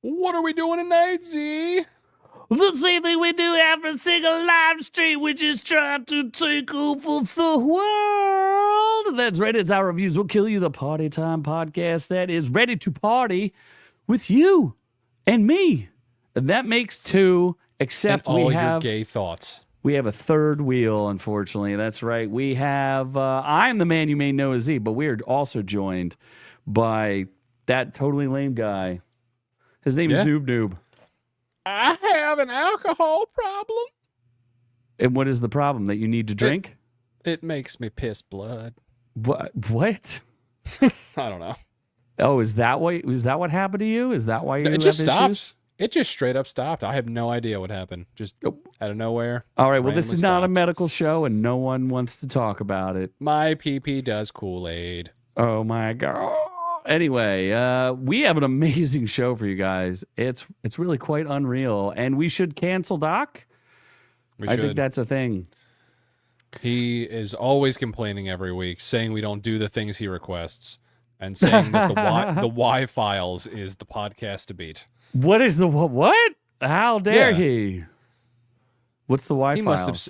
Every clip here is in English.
What are we doing tonight, Z? The same thing we do every single live stream, which is trying to take over the world. That's right, it's Our Reviews Will Kill You, the party time podcast that is ready to party with you and me. And that makes two, except and all we have your gay thoughts. We have a third wheel, unfortunately. That's right. We have, I'm the man you may know as Z, but we are also joined by that totally lame guy. His name is Noob Noob. I have an alcohol problem. And what is the problem? That you need to drink? It makes me piss blood. What? I don't know. Oh, is that what happened to you? Is that why you It just have stops. issues? It just straight up stopped. I have no idea what happened. Just out of nowhere. All right, well, this randomly is not a stopped. medical show, and no one wants to talk about it. My PP does Kool-Aid. Oh, my God. Anyway, we have an amazing show for you guys. It's really quite unreal, and we should cancel Doc. I think that's a thing. He is always complaining every week, saying we don't do the things he requests, and saying that the Y files is the podcast to beat. What is the what? How dare Yeah. he? What's the Y He files? must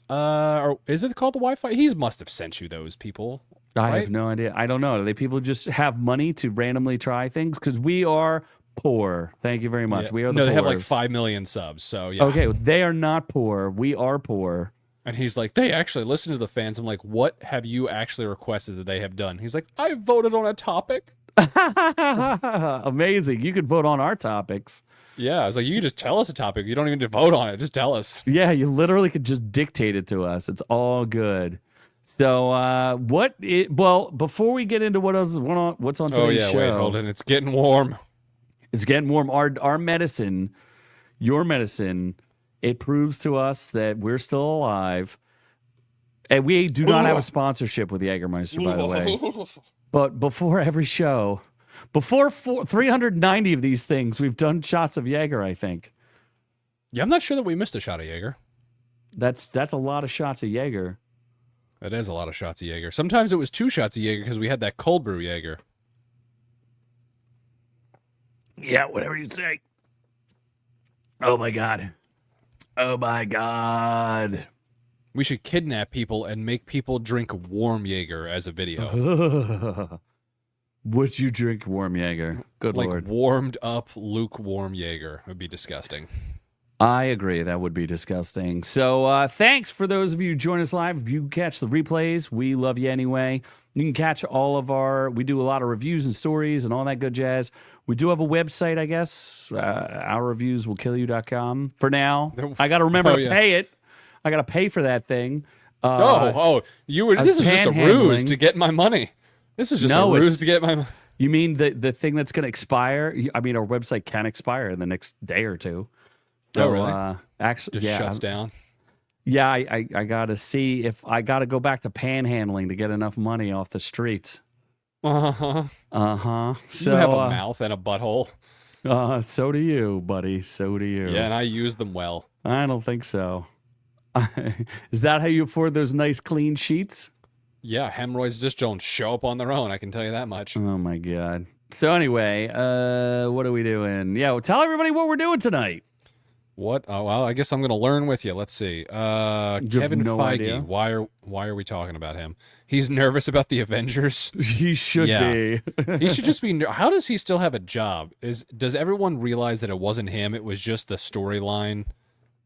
have. Or is it called the Wi-Fi? He must have sent you those people. I right? have no idea. I don't know. Do they people just have money to randomly try things? Because we are poor. Thank you very much. Yeah. We are the no, they have like poors. 5 million subs. So yeah. Okay, they are not poor. We are poor. And he's like, they actually listen to the fans. I'm like, what have you actually requested that they have done? He's like, I voted on a topic. Amazing. You could vote on our topics. Yeah, I was like, you can just tell us a topic. You don't even need to vote on it. Just tell us. Yeah, you literally could just dictate it to us. It's all good. So, well, before we get into what's on today's show. Wait, hold on. It's getting warm. It's getting warm. Our medicine, your medicine, it proves to us that we're still alive. And we do not have a sponsorship with Jägermeister, by the way. But before every show, before 390 of these things, we've done shots of Jaeger, I think. Yeah, I'm not sure that we missed a shot of Jaeger. That's a lot of shots of Jaeger. That is a lot of shots of Jaeger. Sometimes it was 2 shots of Jaeger because we had that cold brew Jaeger. Yeah, whatever you say. Oh, my God. Oh, my God. We should kidnap people and make people drink warm Jaeger as a video. Would you drink warm Jaeger? Good like Lord. warmed up, lukewarm Jaeger. It would be disgusting. I agree. That would be disgusting. So thanks for those of you who join us live. If you catch the replays, we love you anyway. You can catch all of we do a lot of reviews and stories and all that good jazz. We do have a website, I guess, ourreviewswillkillyou.com. For now, I got to remember to pay it. I got to pay for that thing. You were. This was just a ruse to get my money. This was just a ruse to get my money. You mean the thing that's going to expire? I mean, our website can expire in the next day or two. So, oh, really? Actually, just shuts down. Yeah, I got to see if I got to go back to panhandling to get enough money off the streets. Uh-huh. Uh-huh. So, you have a mouth and a butthole. So do you, buddy. So do you. Yeah, and I use them well. I don't think so. Is that how you afford those nice clean sheets? Yeah, hemorrhoids just don't show up on their own. I can tell you that much. Oh, my God. So anyway, what are we doing? Yeah, well, tell everybody what we're doing tonight. What? Oh, well, I guess I'm going to learn with you. Let's see. Kevin Feige. Idea. Why are we talking about him? He's nervous about the Avengers. He should be. He should just be. How does he still have a job? Does everyone realize that it wasn't him? It was just the storyline,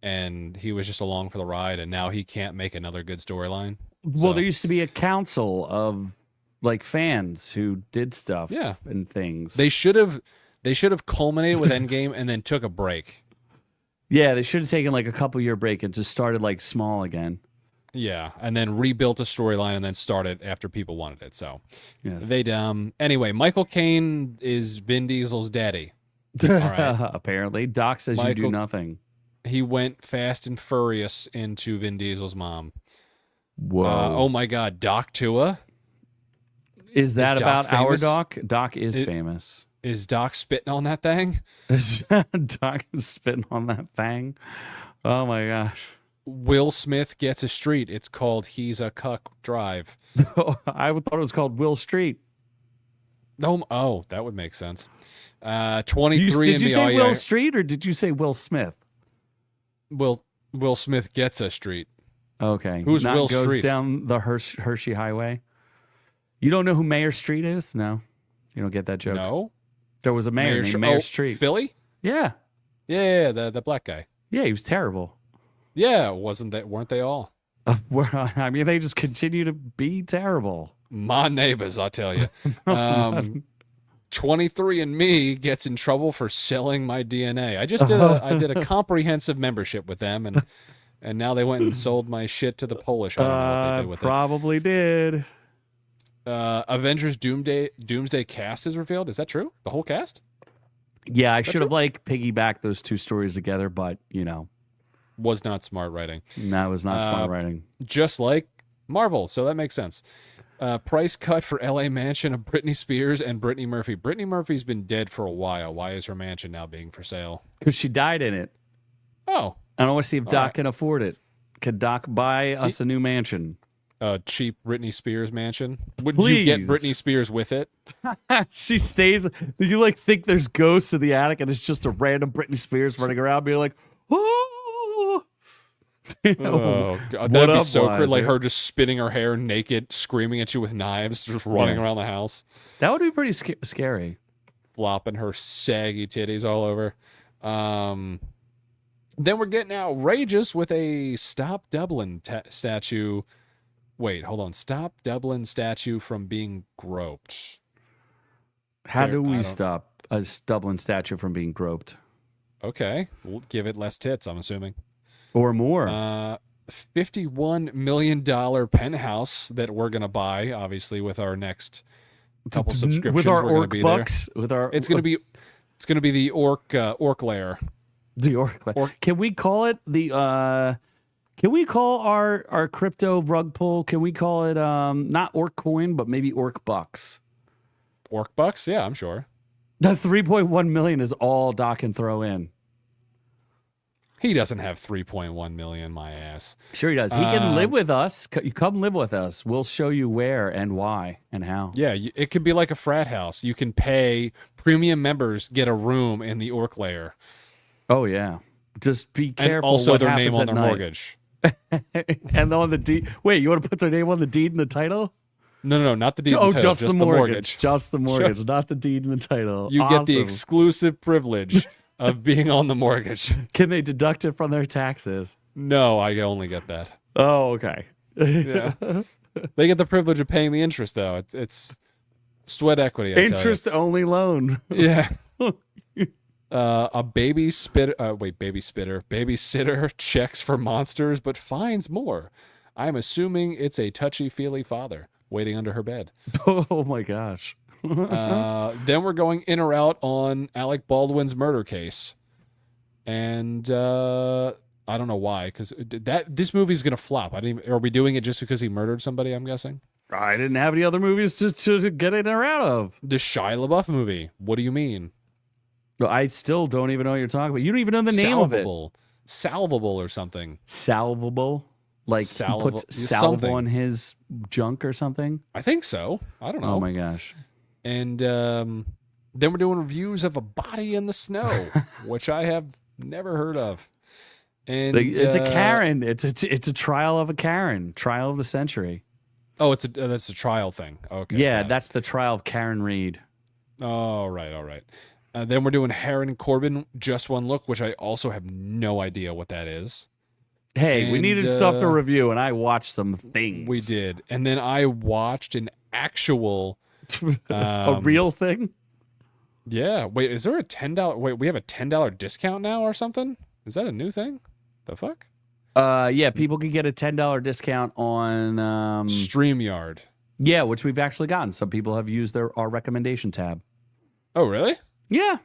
and he was just along for the ride, and now he can't make another good storyline? Well, there used to be a council of like fans who did stuff and things. They should have culminated with Endgame and then took a break. Yeah, they should have taken like a couple-year break and just started like small again. Yeah, and then rebuilt a storyline and then started after people wanted it. So, yes. They anyway, Michael Caine is Vin Diesel's daddy. All right. Apparently, Doc says you do nothing. He went fast and furious into Vin Diesel's mom. Whoa! Oh my God, Doc Tuah. Is that about our Doc? Doc is famous. Is Doc spitting on that thing? Doc is spitting on that thing. Oh my gosh. Will Smith gets a street. It's called He's a Cuck Drive. I thought it was called Will Street. Oh, that would make sense. 23 Did and you me. say Oh, Will yeah. Street or did you say Will Smith? Will Smith gets a street. Okay. Who's Not Will goes Street? down the Hershey Highway. You don't know who Mayor Street is? No. You don't get that joke. No. There was a mayor named Mayor Street. Philly? Yeah. Yeah, the black guy. Yeah, he was terrible. Yeah, weren't they all? I mean, they just continue to be terrible. My neighbors, I tell you. 23 and me gets in trouble for selling my DNA. I did a comprehensive membership with them, and now they went and sold my shit to the Polish. I don't know what they did with Probably did. it. Avengers Doomsday cast is revealed. Is that true? The whole cast? Yeah, I should have piggybacked those two stories together, but Was not smart writing. that was not smart writing. Just like Marvel, so that makes sense. Price cut for LA mansion of Britney Spears and Brittany Murphy. Brittany Murphy's been dead for a while. Why is her mansion now being for sale? Because she died in it. Oh, I want to see if Doc can afford it. Could Doc buy us a new mansion? a cheap Britney Spears mansion. Would Please. you get Britney Spears with it? She stays. You think there's ghosts in the attic, and it's just a random Britney Spears running around, being like, "Oh." Oh, God, What that'd be up, so crazy. Like Liza? her just spinning her hair naked, screaming at you with knives, just running Yes. around the house, That would be pretty scary. flopping her saggy titties all over. Then we're getting outrageous with a Stop Dublin statue. Wait, hold on. Stop Dublin statue from being groped. How There- do I we don't- stop a Dublin statue from being groped Okay, we'll give it less tits, I'm assuming. or more? $51 million penthouse that we're gonna buy, obviously, with our next couple subscriptions. with our we're gonna orc be bucks, with our It's gonna be the orc lair. the orc. Can we call it the? Can we call our crypto rug pull? Can we call it not orc coin, but maybe orc bucks? Orc bucks? Yeah, I'm sure. The 3.1 million is all Doc can throw in. He doesn't have 3.1 million, my ass. Sure he does. He can live with us. You come live with us. We'll show you where and why and how. Yeah, it could be like a frat house. You can pay premium members get a room in the orc lair, Oh yeah. Just be and careful. also what their name happens on at their night. mortgage. And on the deed. Wait, you want to put their name on the deed and the title? No, not the deed. Oh, and title, just the mortgage. Just the mortgage, Just- not the deed and the title. You get the Awesome. exclusive privilege of being on the mortgage. Can they deduct it from their taxes? No, I only get that. Oh, okay. Yeah, they get the privilege of paying the interest, though. It's sweat equity. I tell you. Interest only loan. Yeah. A babysitter checks for monsters but finds more. I'm assuming it's a touchy-feely father waiting under her bed. Oh my gosh. Then we're going in or out on Alec Baldwin's murder case. And I don't know why, because this movie's gonna flop. Are we doing it just because he murdered somebody? I'm guessing. I didn't have any other movies to get in or out of. The Shia LaBeouf movie. What do you mean? No, I still don't even know what you're talking about. You don't even know the name of it. Salvable or something. Salvable? Like he puts salve something. on his junk or something? I think so. I don't know. Oh my gosh. And then we're doing reviews of A Body in the Snow, which I have never heard of. And It's a Karen. It's a trial of a Karen. Trial of the century. Oh, that's a trial thing. Okay. Yeah, got it. that's the trial of Karen Reed. All right. Then we're doing Harlen Coben Just One Look, which I also have no idea what that is. Hey, we And, needed stuff to review, and I watched some things. We did. And then I watched an actual A real thing? Yeah. Wait, is there a $10? Wait, we have a $10 discount now or something? Is that a new thing? The fuck? Yeah, people can get a $10 discount on StreamYard. yeah, which we've actually gotten. Some people have used our recommendation tab. Oh, really? Yeah.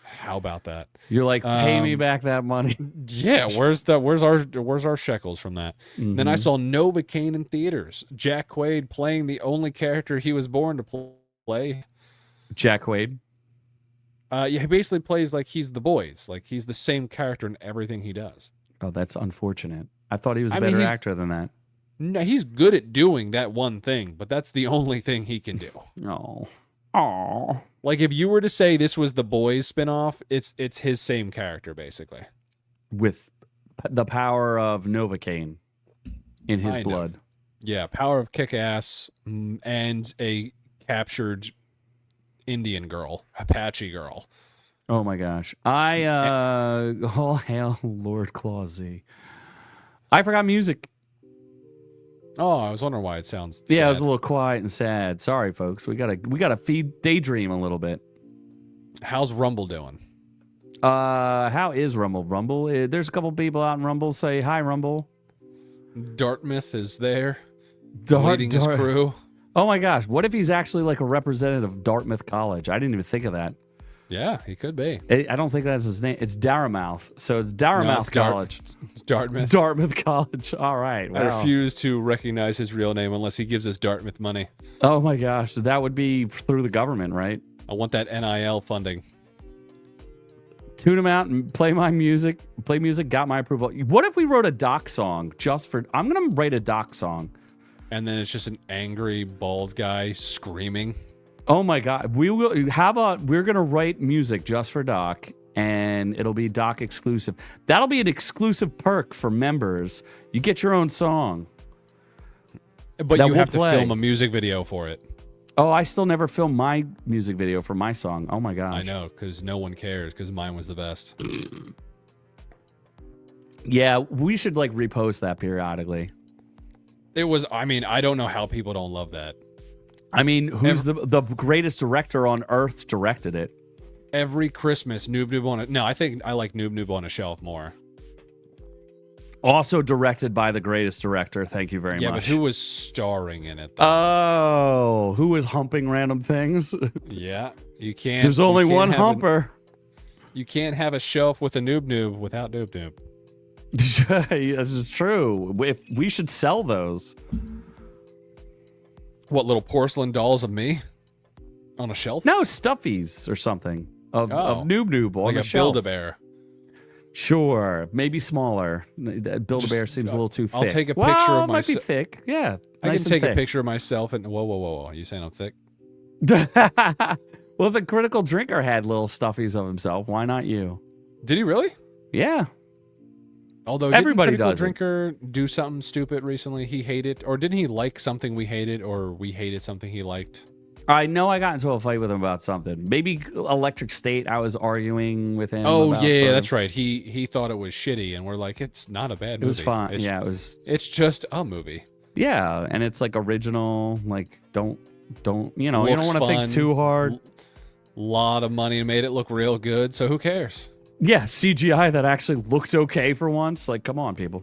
How about that? You're like, pay me back that money. Yeah, where's our shekels from that? Then I saw Novocaine in theaters. Jack Quaid playing the only character he was born to play. Jack Quaid. Yeah, he basically plays like he's the boys. Like he's the same character in everything he does. Oh, that's unfortunate. I thought he was a I mean, better he's- actor than that. No, he's good at doing that one thing, but that's the only thing he can do. Oh. Oh. Like if you were to say this was the Boys spinoff, it's his same character basically. With the power of Novocaine in his Kind blood. of. Yeah, power of kick-ass and a captured Indian girl, Apache girl. Oh my gosh. All hail Lord Clausy. I forgot music. Oh, I was wondering why it sounds Yeah, sad. it was a little quiet and sad. Sorry, folks. We gotta feed Daydream a little bit. How's Rumble doing? How is Rumble? Rumble? There's a couple people out in Rumble. Say hi, Rumble. Dartmouth is there, leading his crew. Oh my gosh, what if he's actually like a representative of Dartmouth College? I didn't even think of that. Yeah, he could be. I don't think that's his name. It's Dartmouth. So it's Dartmouth College. It's Dartmouth. It's Dartmouth College. All right. Wow. I refuse to recognize his real name unless he gives us Dartmouth money. Oh my gosh, that would be through the government, right? I want that NIL funding. Tune him out and play my music. Play music, got my approval. What if we wrote a doc song just for... I'm going to write a doc song. And then it's just an angry, bald guy screaming. Oh my God. We will. How about we're going to write music just for Doc, and it'll be Doc exclusive. That'll be an exclusive perk for members. You get your own song. But you have to film a music video for it. Oh, I still never filmed my music video for my song. Oh my gosh. I know, because no one cares, because mine was the best. Yeah, we should like repost that periodically. It was, I mean, I don't know how people don't love that. I mean, who's the greatest director on earth directed it? Every Christmas, Noob Noob on a... No, I think I like Noob Noob on a Shelf more. Also directed by the greatest director. Thank you very much. Yeah, but who was starring in it, though? Oh, who was humping random things? Yeah, you can't... There's only one humper. You can't have a shelf with a Noob Noob without Noob Noob. This is true. If we should sell those. What, little porcelain dolls of me on a shelf? No, stuffies or something of Noob Noob on like a shelf. Build-A-Bear. Sure, maybe smaller. Build-A-Bear seems a little too thick. I'll take a picture of myself. It might be thick. Yeah, I nice can take and a picture of myself and whoa. You saying I'm thick? thick. Well, the Critical Drinker had little stuffies of himself. Why not you? Did he really? Yeah. Although everybody didn't Critical does Drinker do something stupid recently? He hated, or didn't he like something we hated, or we hated something he liked? I know I got into a fight with him about something. Maybe Electric State. I was arguing with him. Oh about yeah, that's right. He thought it was shitty, and we're like, it's not a bad movie. It was fine. Yeah, it was. It's just a movie. Yeah, and it's like original. Like don't you know? Looks you don't want to think too hard. Lot of money and made it look real good. So who cares? Yeah, CGI that actually looked okay for once. Like, come on, people.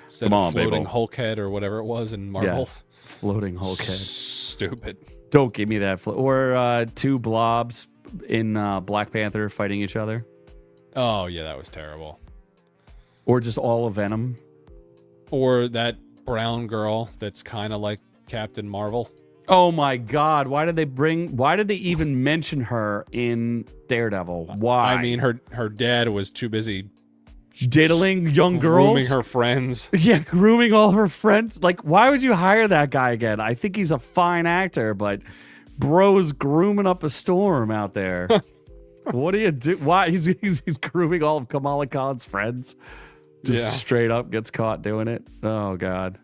Instead of floating Hulk head or whatever it was in Marvel. Yes, floating Hulk head. Stupid. Don't give me that. Or two blobs in Black Panther fighting each other. Oh, yeah, that was terrible. Or just all of Venom. Or that brown girl that's kind of like Captain Marvel. Oh my God! Why did they even mention her in Daredevil? Why? I mean, her dad was too busy diddling young girls, grooming her friends. Yeah, grooming all her friends. Like, why would you hire that guy again? I think he's a fine actor, but bro's grooming up a storm out there. What do you do? Why he's grooming all of Kamala Khan's friends? Just straight up gets caught doing it. Oh God.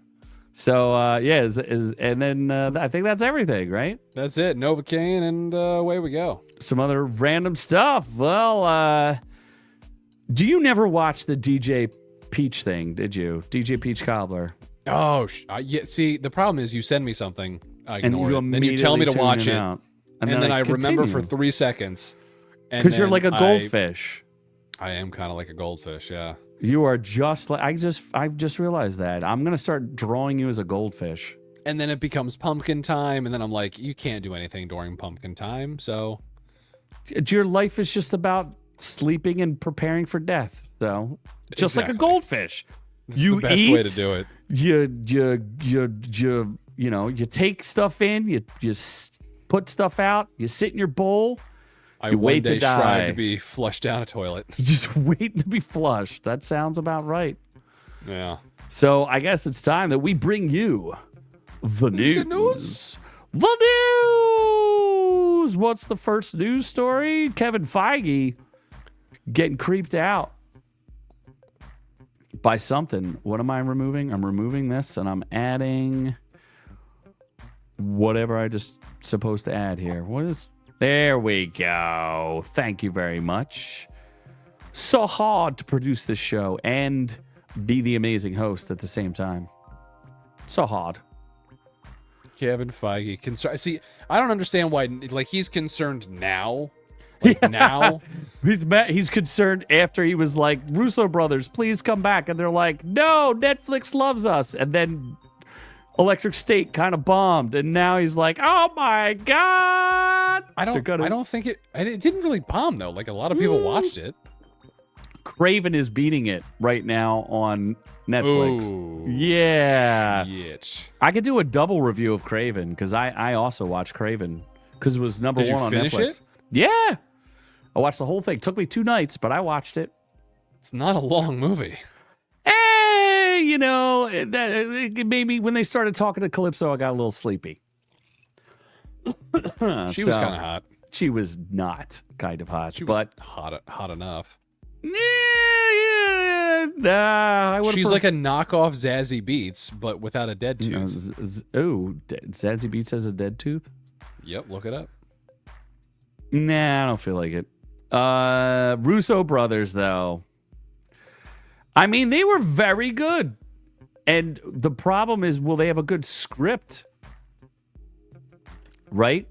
So and then I think that's everything, right? That's it. Novocaine, and away we go. Some other random stuff. Well, do you never watch the DJ Peach thing? Did you? DJ Peach Cobbler. Oh, yeah. See, the problem is you send me something, I ignore it. Then you tell me to tune watch it, out. and then I remember for 3 seconds. Because you're like a goldfish. I am kind of like a goldfish, yeah. You are just like I just realized that. I'm gonna start drawing you as a goldfish. And then it becomes pumpkin time, and then I'm like, you can't do anything during pumpkin time, so your life is just about sleeping and preparing for death. So just like a goldfish. This is the best way to do it. You take stuff in, you put stuff out, you sit in your bowl. I one day strive to be flushed down a toilet. Just waiting to be flushed. That sounds about right. Yeah. So I guess it's time that we bring you the news. The news. news. What's the first news story? Kevin Feige getting creeped out by something. What am I removing? I'm removing this, and I'm adding whatever I just supposed to add here. What is... There we go. Thank you very much. So hard to produce this show and be the amazing host at the same time. So hard. Kevin Feige. See, I don't understand why. Like, he's concerned now. Like, now. He's concerned after he was like, Russo brothers, please come back. And they're like, no, Netflix loves us. And then Electric State kind of bombed. And now he's like, oh my God. I don't think it didn't really bomb, though. Like, a lot of people watched it. Craven is beating it right now on Netflix. Ooh, yeah. Shit. I could do a double review of Craven because I also watched Craven because it was number one on finish Netflix. It? Yeah. I watched the whole thing. Took me 2 nights, but I watched it. It's not a long movie. Hey, it made me, when they started talking to Calypso, I got a little sleepy. She was kind of hot. She was not kind of hot. She was hot enough. She's like a knockoff Zazie Beetz, but without a dead tooth. Zazie Beetz has a dead tooth? Yep, look it up. Nah, I don't feel like it. Russo brothers, though. I mean, they were very good. And the problem is, will they have a good script? Right?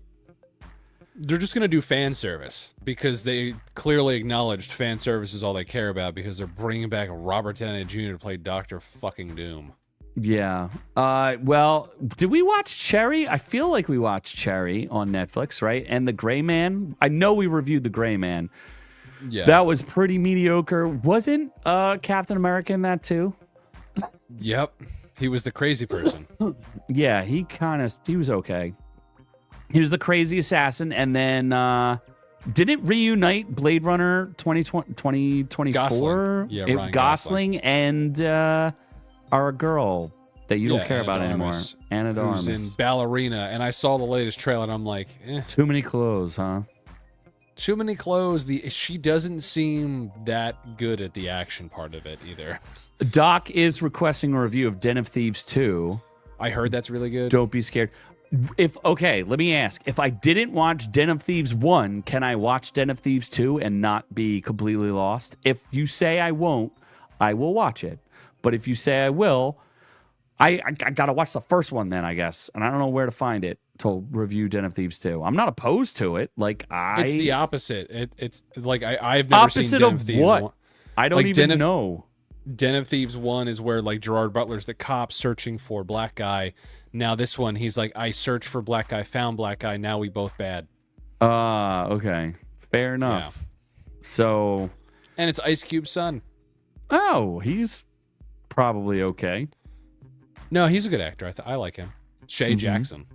They're just going to do fan service because they clearly acknowledged fan service is all they care about because they're bringing back Robert Downey Jr. to play Dr. fucking Doom. Yeah. Well, did we watch Cherry? I feel like we watched Cherry on Netflix, right? And The Gray Man. I know we reviewed The Gray Man. Yeah. That was pretty mediocre. Wasn't Captain America in that too? Yep. He was the crazy person. Yeah, he was okay. He was the crazy assassin, and then did it reunite Blade Runner 2024? Gosling. Yeah, Ryan Gosling and our girl that you don't care about anymore, Anna de Armas. Who's in Ballerina, and I saw the latest trailer, and I'm like, Too many clothes, huh? Too many clothes. She doesn't seem that good at the action part of it either. Doc is requesting a review of Den of Thieves 2. I heard that's really good. Don't be scared. Let me ask. If I didn't watch Den of Thieves 1, can I watch Den of Thieves 2 and not be completely lost? If you say I won't, I will watch it. But if you say I will, I got to watch the first one then, I guess. And I don't know where to find it to review Den of Thieves 2. I'm not opposed to it. It's the opposite. It's like I've never seen Den of Thieves what? 1. I don't even know. Den of Thieves 1 is where like Gerard Butler's the cop searching for black guy. Now this one, he's like, I searched for black guy, found black guy. Now we both bad. Okay, fair enough. Yeah. So, and it's Ice Cube's son. Oh, he's probably okay. No, he's a good actor. I like him. Shay Jackson.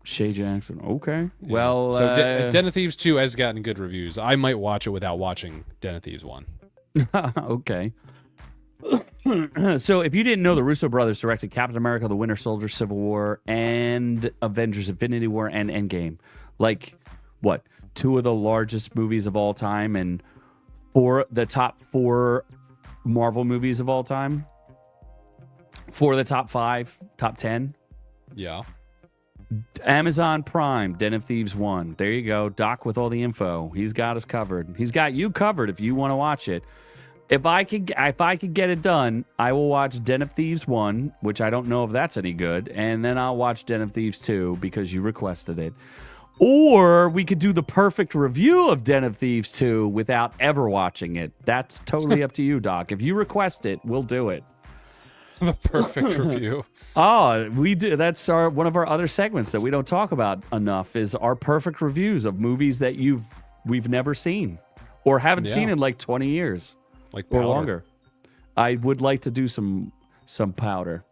Shay Jackson. Okay. Yeah. Well, so Den of Thieves 2 has gotten good reviews. I might watch it without watching Den of Thieves 1. Okay. So if you didn't know, the Russo brothers directed Captain America, The Winter Soldier, Civil War, and Avengers, Infinity War, and Endgame. Like, what? 2 of the largest movies of all time and the top 4 Marvel movies of all time. 4 of the top 5, top 10. Yeah. Amazon Prime, Den of Thieves 1. There you go. Doc with all the info. He's got us covered. He's got you covered if you want to watch it. If I could get it done, I will watch Den of Thieves 1, which I don't know if that's any good, and then I'll watch Den of Thieves 2 because you requested it. Or we could do the perfect review of Den of Thieves 2 without ever watching it. That's totally up to you, Doc. If you request it, we'll do it. The perfect review. Oh, we do. That's one of our other segments that we don't talk about enough is our perfect reviews of movies that we've never seen or haven't seen in like 20 years. Like or longer. I would like to do some powder.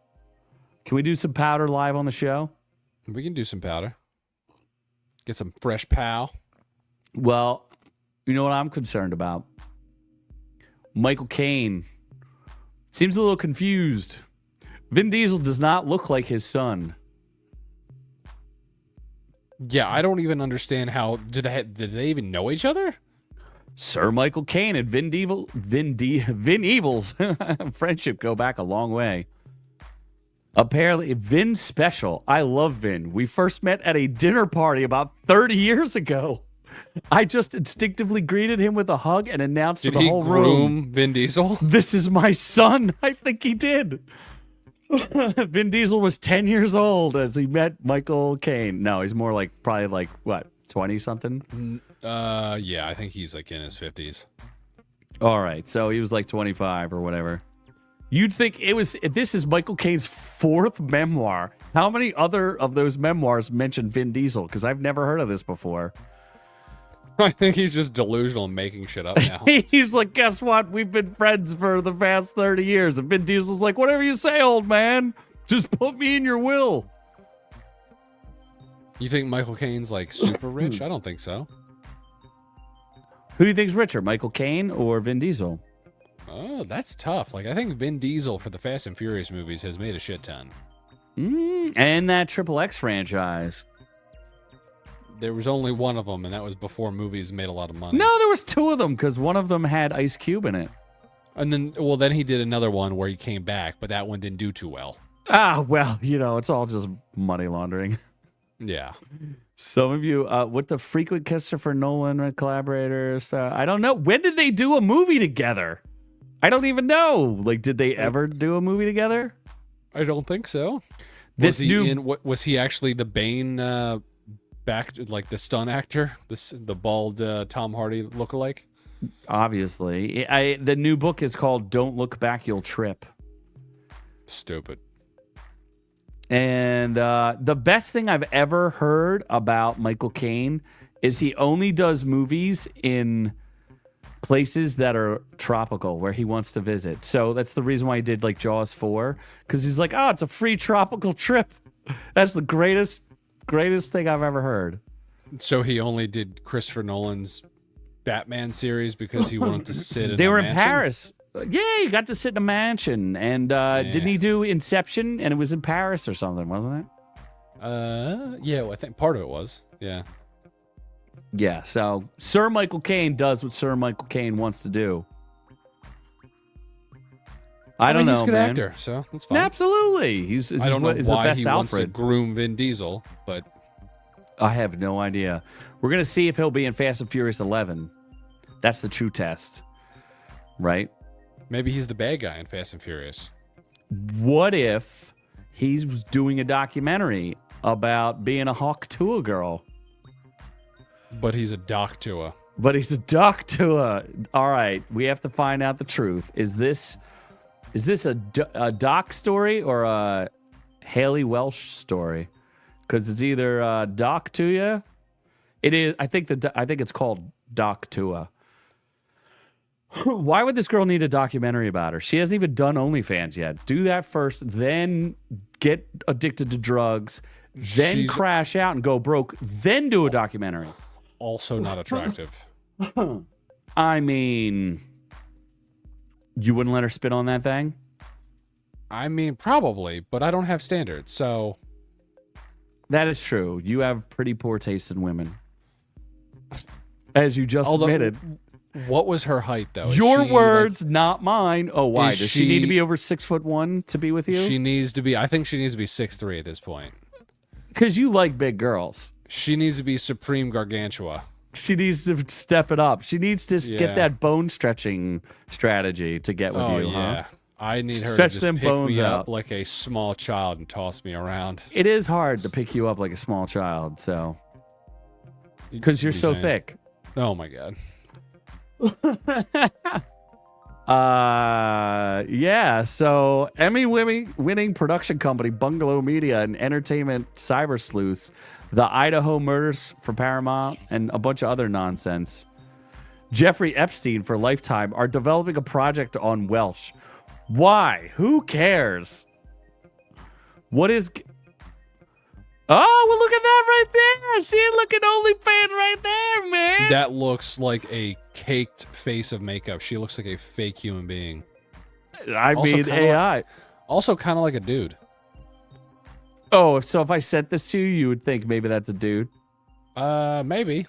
Can we do some powder live on the show? We can do some powder. Get some fresh pow. Well, you know what I'm concerned about? Michael Caine seems a little confused. Vin Diesel does not look like his son. Yeah, I don't even understand how did they even know each other? Sir Michael Caine and Vin Evil's friendship go back a long way. Apparently, Vin's special. I love Vin. We first met at a dinner party about 30 years ago. I just instinctively greeted him with a hug and announced to the whole room. Did he groom Vin Diesel? This is my son. I think he did. Vin Diesel was 10 years old as he met Michael Caine. No, he's more like probably like what, 20 something? Yeah, I think he's like in his 50s. All right, so he was like 25 or whatever. You'd think this is Michael Caine's fourth memoir. How many other of those memoirs mention Vin Diesel? Because I've never heard of this before. I think he's just delusional and making shit up now. He's like, guess what? We've been friends for the past 30 years. And Vin Diesel's like, whatever you say, old man. Just put me in your will. You think Michael Caine's like super rich? I don't think so. Who do you think's richer, Michael Caine or Vin Diesel? Oh, that's tough. Like, I think Vin Diesel for the Fast and Furious movies has made a shit ton. And that Triple X franchise. There was only one of them, and that was before movies made a lot of money. No, there was two of them because one of them had Ice Cube in it. And then he did another one where he came back, but that one didn't do too well. Well, it's all just money laundering. Yeah. Some of you, with the frequent Christopher Nolan collaborators, I don't know. When did they do a movie together? I don't even know. Like, did they ever do a movie together? I don't think so. Was he actually the Bane back, like the stunt actor, the bald Tom Hardy lookalike? Obviously. The new book is called Don't Look Back, You'll Trip. Stupid. And the best thing I've ever heard about Michael Caine is he only does movies in places that are tropical where he wants to visit. So that's the reason why he did like Jaws 4, because he's like, oh, it's a free tropical trip. That's the greatest thing I've ever heard. So he only did Christopher Nolan's Batman series because he wanted to sit in They were mansion? in Paris. Yeah, he got to sit in a mansion. And didn't he do Inception? And it was in Paris or something, wasn't it? Yeah, well, I think part of it was. Yeah. Yeah, so Sir Michael Caine does what Sir Michael Caine wants to do. I don't know, he's a good man. actor, so that's fine. Absolutely. I don't know why he wants to groom Vin Diesel, but I have no idea. We're going to see if he'll be in Fast and Furious 11. That's the true test, right? Maybe he's the bad guy in Fast and Furious. What if he's doing a documentary about being a Hawk Tuah girl? But he's a doc tuah. All right, we have to find out the truth. Is this a doc story or a Haley Welsh story? Because it's either doc tuah. It is. I think it's called doc tuah. Why would this girl need a documentary about her? She hasn't even done OnlyFans yet. Do that first, then get addicted to drugs, then crash out and go broke, then do a documentary. Also not attractive. I mean, you wouldn't let her spit on that thing? I mean, probably, but I don't have standards, so. That is true. You have pretty poor taste in women. As you just admitted. What was her height, though? Your words, not mine. Oh, why? Does she need to be over 6'1" to be with you? She needs to be. I think she needs to be 6'3" at this point. Because you like big girls. She needs to be supreme gargantua. She needs to step it up. She needs to get that bone stretching strategy to get with you, yeah. Huh? I need her Stretch to just them pick bones me out. up like a small child and toss me around. It is hard to pick you up like a small child, so. Because you're so thick. Oh, my God. Yeah, so Emmy winning production company Bungalow Media and entertainment cyber sleuths, the Idaho murders for Paramount, and a bunch of other nonsense. Jeffrey Epstein for Lifetime are developing a project on Welsh. Why? Who cares? What is... Oh, well, look at that right there. See, look at OnlyFans right there, man. That looks like a caked face of makeup. She looks like a fake human being. I mean, AI. Also kind of like a dude. Oh, so if I sent this to you, you would think maybe that's a dude? Maybe.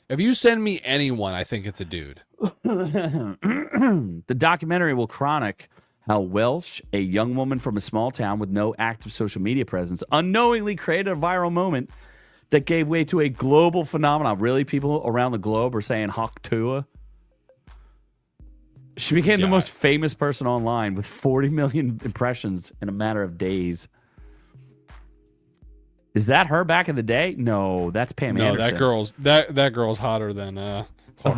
If you send me anyone, I think it's a dude. The documentary will chronicle how Welsh, a young woman from a small town with no active social media presence, unknowingly created a viral moment that gave way to a global phenomenon. Really, people around the globe are saying "Hawk tuah." She became the most famous person online with 40 million impressions in a matter of days. Is that her back in the day? No, that's Pam Anderson. that girl's hotter than Hawk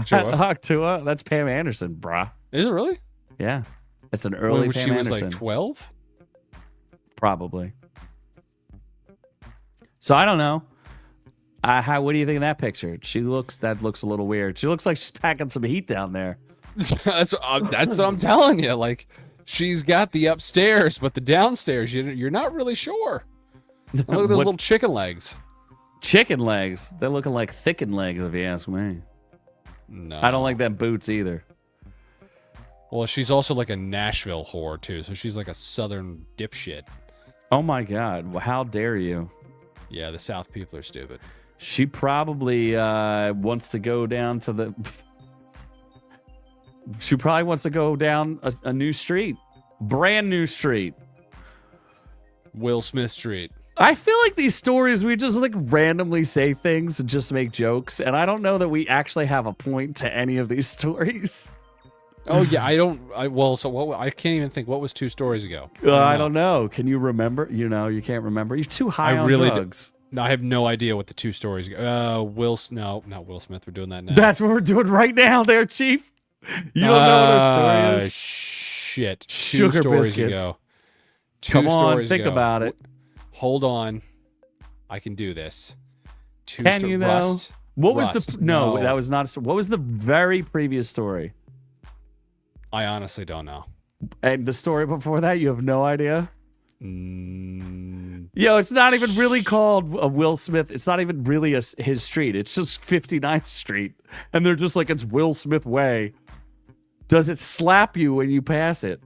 tuah. Hawk tuah, that's Pam Anderson, brah. Is it really? Yeah. It's an early Pam Anderson. She was like 12? Probably. So I don't know. What do you think of that picture? That looks a little weird. She looks like she's packing some heat down there. That's what I'm telling you. Like, she's got the upstairs, but the downstairs, you're not really sure. Look at those little chicken legs. Chicken legs? They're looking like thickened legs, if you ask me. No. I don't like them boots either. Well, she's also like a Nashville whore, too, so she's like a southern dipshit. Oh, my God. Well, how dare you? Yeah, the South people are stupid. She probably wants to go down to the... She probably wants to go down a new street. Brand new street. Will Smith Street. I feel like these stories, we just like randomly say things and just make jokes. And I don't know that we actually have a point to any of these stories. Oh, yeah. I can't even think. What was 2 stories ago? I don't know. Can you remember? You can't remember. You're too high on drugs. No, I have no idea what the 2 stories ago. No, not Will Smith. We're doing that now. That's what we're doing right now there, Chief. You don't know what our story is? Shit. 2 Sugar stories biscuits. ago. Come on, think about it. Hold on. I can do this. Can you though? Rust. What was the... No, that was not... What was the very previous story? I honestly don't know. And the story before that, you have no idea? Yo, it's not even really called a Will Smith. It's not even really his street. It's just 59th Street. And they're just like, it's Will Smith Way. Does it slap you when you pass it?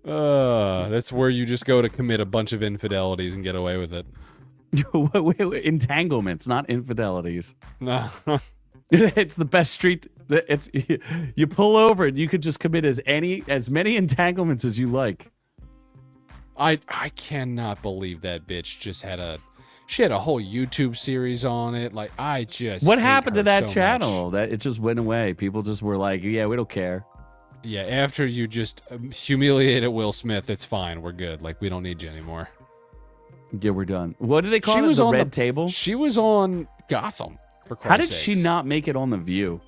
That's where you just go to commit a bunch of infidelities and get away with it. Wait, entanglements, not infidelities. No. It's the best street. It's you pull over and you could just commit as many entanglements as you like. I cannot believe that bitch just had a whole YouTube series on it. Like, I just what happened to that so channel? much. That it just went away. People just were like, yeah, we don't care. Yeah, after you just humiliated Will Smith, it's fine. We're good. Like, we don't need you anymore. Yeah, we're done. What did they call it? The Red Table? She was on Gotham. How did she not make it on The View?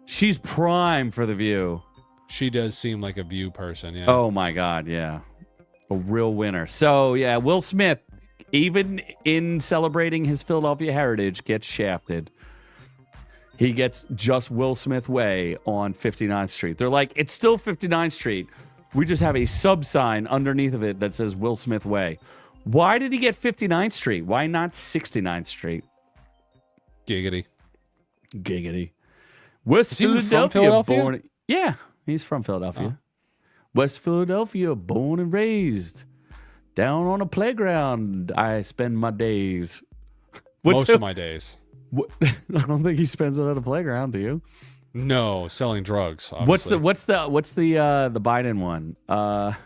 She's prime for The View. She does seem like a View person, yeah. Oh, my God, yeah. A real winner. So, yeah, Will Smith, even in celebrating his Philadelphia heritage, gets shafted. He gets just Will Smith Way on 59th Street. They're like, it's still 59th Street. We just have a sub sign underneath of it that says Will Smith Way. Why did he get 59th Street? Why not 69th Street? Giggity. West Philadelphia. Yeah, he's from Philadelphia. West Philadelphia, born and raised. Down on a playground, I spend my days. Most of my days. I don't think he spends it at a playground, do you? No, selling drugs. Obviously. What's the Biden one? Yeah,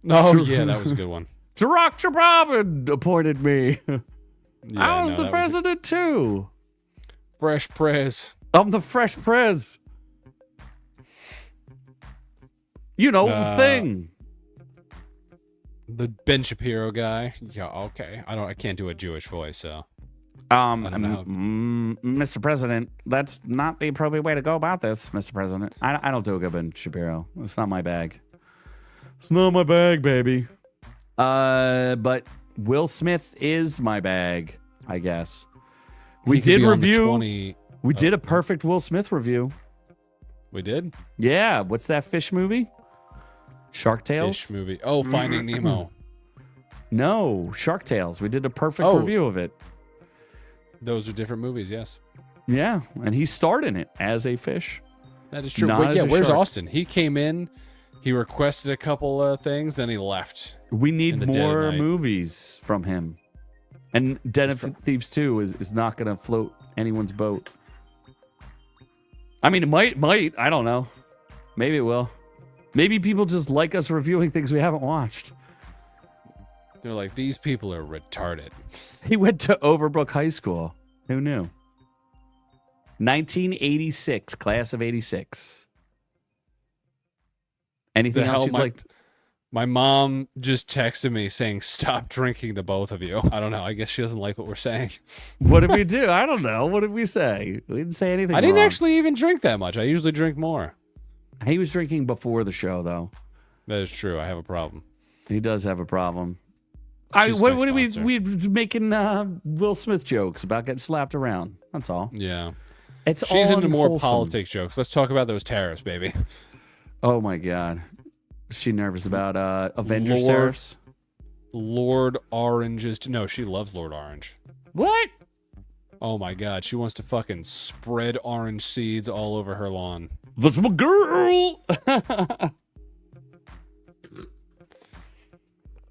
that was a good one. Barack Obama appointed me. I was the president too. Fresh prez. I'm the fresh prez. You know the thing. The Ben Shapiro guy. Yeah, okay. I can't do a Jewish voice, so. I don't know. Mr. President, that's not the appropriate way to go about this, Mr. President. I don't do a good Ben Shapiro. It's not my bag. It's not my bag, baby. But Will Smith is my bag, I guess. We did review. We did a perfect Will Smith review. We did? Yeah. What's that fish movie? Shark Tales? Fish movie. Oh, Finding Nemo. No, Shark Tales. We did a perfect review of it. Those are different movies, yes. Yeah, and he starred in it as a fish. That is true. Wait, where's Austin? He came in, he requested a couple of things, then he left. We in need the dead of more night. movies from him. And Den of Thieves 2 is not going to float anyone's boat. I mean, it might. I don't know. Maybe it will. Maybe people just like us reviewing things we haven't watched. They're like, these people are retarded. He went to Overbrook High School. Who knew? 1986, class of 86. Anything else you'd like? My mom just texted me saying, stop drinking, the both of you. I don't know. I guess she doesn't like what we're saying. What did we do? I don't know. What did we say? We didn't say anything I didn't wrong. actually even drink that much. I usually drink more. He was drinking before the show, though. That is true. I have a problem. He does have a problem. She's What my are we sponsor. making Will Smith jokes about getting slapped around? That's all. Yeah. It's She's all into more unwholesome. politics jokes. Let's talk about those tariffs, baby. Oh my God. Is she nervous about Avengers Lord- tariffs? Lord Orange's. No, she loves Lord Orange. What? Oh my God. She wants to fucking spread orange seeds all over her lawn. That's my girl.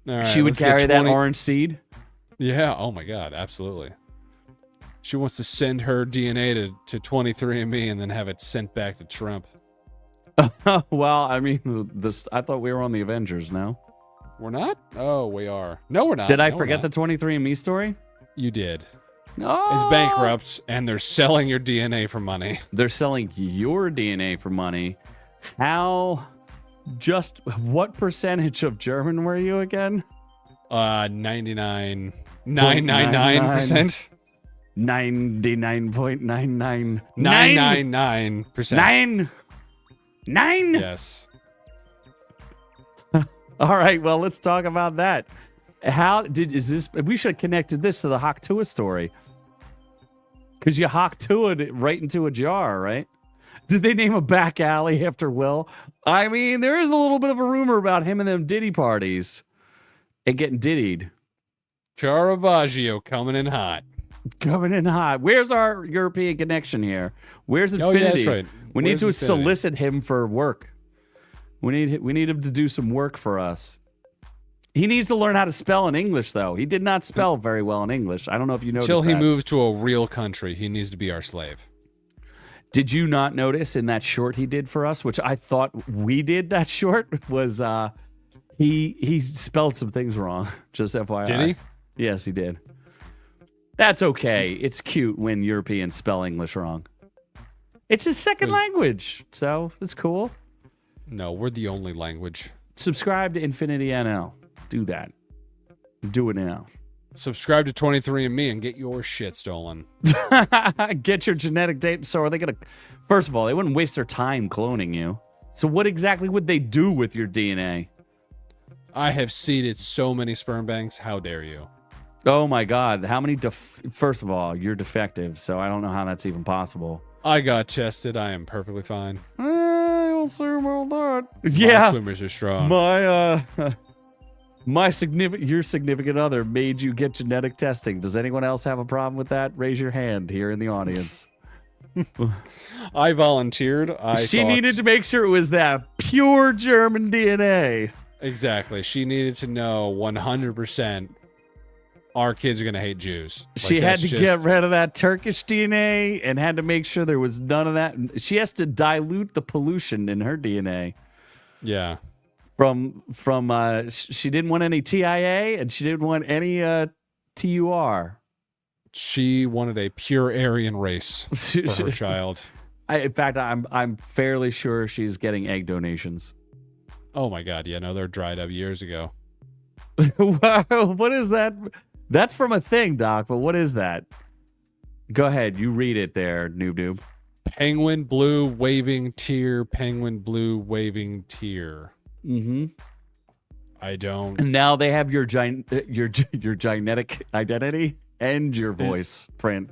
All right, She would let's get carry that 20 orange seed. Yeah. Oh my God. Absolutely. She wants to send her DNA to 23andMe and then have it sent back to Trump. Well, I mean, I thought we were on the Avengers now. We're not? Oh, we are. No, we're not. Did I No, we're forget the not. 23andMe story? You did. No. It's bankrupt, and they're selling your DNA for money. They're selling your DNA for money. What percentage of German were you again? 99.999%. 99.99. 999%. Nine. Yes. All right. Well, let's talk about that. We should have connected this to the Hawk Tuah story. Because you Hawk Tuah'd it right into a jar, right? Did they name a back alley after Will? I mean, there is a little bit of a rumor about him and them Diddy parties and getting diddied. Caravaggio coming in hot. Coming in hot. Where's our European connection here? Where's Infinity? Oh, yeah, that's right. We need Where's to Infinity? solicit him for work. We need him to do some work for us. He needs to learn how to spell in English, though. He did not spell very well in English. I don't know if you noticed Until he that. moves to a real country, he needs to be our slave. Did you not notice in that short he did for us, which I thought we did that short, was he spelled some things wrong, just FYI. Did he? Yes, he did. That's okay. It's cute when Europeans spell English wrong. It's his second language, so it's cool. No, we're the only language. Subscribe to Infinity NL. Do that. Do it now. Subscribe to 23andMe and get your shit stolen. Get your genetic data. So are they going to... First of all, they wouldn't waste their time cloning you. So what exactly would they do with your DNA? I have seeded so many sperm banks. How dare you? Oh my God. How many... First of all, you're defective, so I don't know how that's even possible. I got tested. I am perfectly fine. I'll see about that. My Yeah. swimmers are strong. My your significant other made you get genetic testing. Does anyone else have a problem with that? Raise your hand here in the audience. I volunteered. She needed to make sure it was that pure German DNA. Exactly. She needed to know 100% our kids are going to hate Jews. She had to get rid of that Turkish DNA and had to make sure there was none of that. She has to dilute the pollution in her DNA. Yeah. She didn't want any TIA and she didn't want any TUR. She wanted a pure Aryan race for her child. In fact, I'm fairly sure she's getting egg donations. Oh my God. Yeah, no, they're dried up years ago. Wow, what is that? That's from a thing, Doc, but what is that? Go ahead, you read it there, noob. Penguin blue waving tear, penguin blue waving tear. Mm-hmm. I don't. And now they have your genetic identity and your voice print.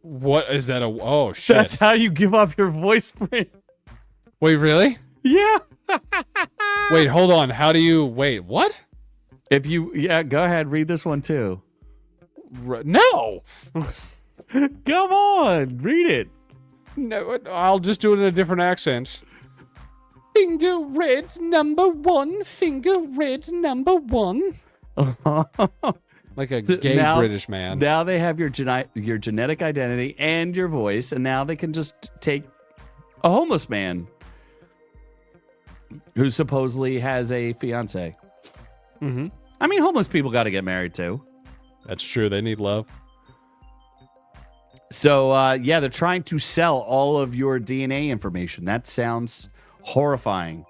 What is that? Oh, shit. That's how you give up your voice print. Wait, really? Yeah. Wait, hold on. How do you. Wait, what? Go ahead, read this one too. No. Come on, read it. No, I'll just do it in a different accent. Finger Red's number one. Finger Red's number one. Like a gay British man. Now they have your genetic identity and your voice, and now they can just take a homeless man who supposedly has a fiance. Mm-hmm. I mean, homeless people got to get married too. That's true. They need love. So, yeah, they're trying to sell all of your DNA information. That sounds horrifying.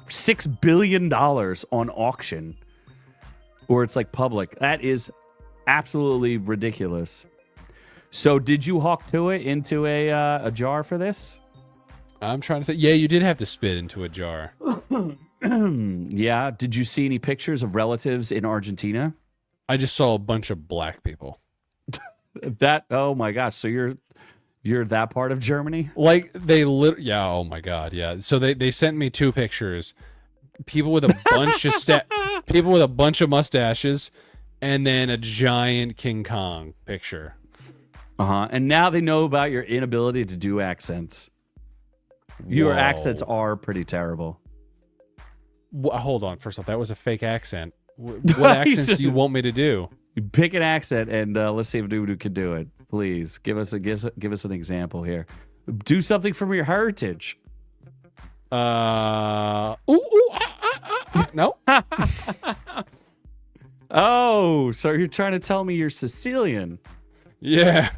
$6 billion on auction. Or it's like public. That is absolutely ridiculous. So did you hawk tuah into a jar for this? I'm trying to think. Yeah, you did have to spit into a jar. Yeah. Did you see any pictures of relatives in Argentina? I just saw a bunch of black people. Oh my gosh. So you're that part of Germany? Like yeah, oh my god, yeah. So they sent me 2 pictures. People with a bunch of people with a bunch of mustaches, and then a giant King Kong picture. And now they know about your inability to do accents. Your accents are pretty terrible. Hold on. First off, that was a fake accent. What accents do you want me to do? You pick an accent and let's see if Dudu can do it. Please give us an example here. Do something from your heritage. No. Oh, so you're trying to tell me you're Sicilian? Yeah.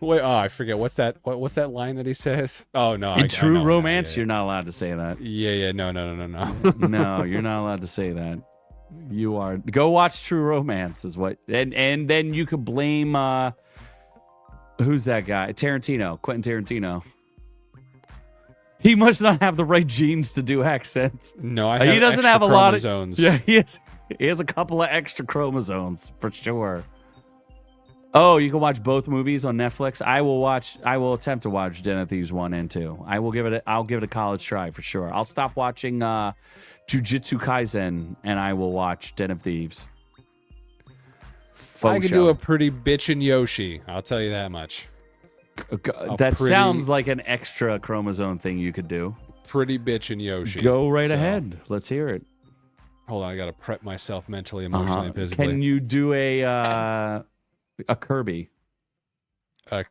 Wait, I forget what's that line that he says? Oh no. In True Romance, you're not allowed to say that. Yeah, no. No, you're not allowed to say that. You are. Go watch True Romance is what, and then you could blame who's that guy? Quentin Tarantino. He must not have the right genes to do accents. No, he doesn't have a lot of chromosomes. Yeah, he has a couple of extra chromosomes for sure. Oh, you can watch both movies on Netflix. I will attempt to watch Den of Thieves 1 and 2. I'll give it a college try for sure. I'll stop watching Jujutsu Kaisen and I will watch Den of Thieves. I can do a pretty bitchin' Yoshi. I'll tell you that much. Sounds like an extra chromosome thing you could do. Pretty bitchin' Yoshi. Go right ahead. Let's hear it. Hold on, I gotta prep myself mentally, emotionally, and physically. Can you do a Kirby?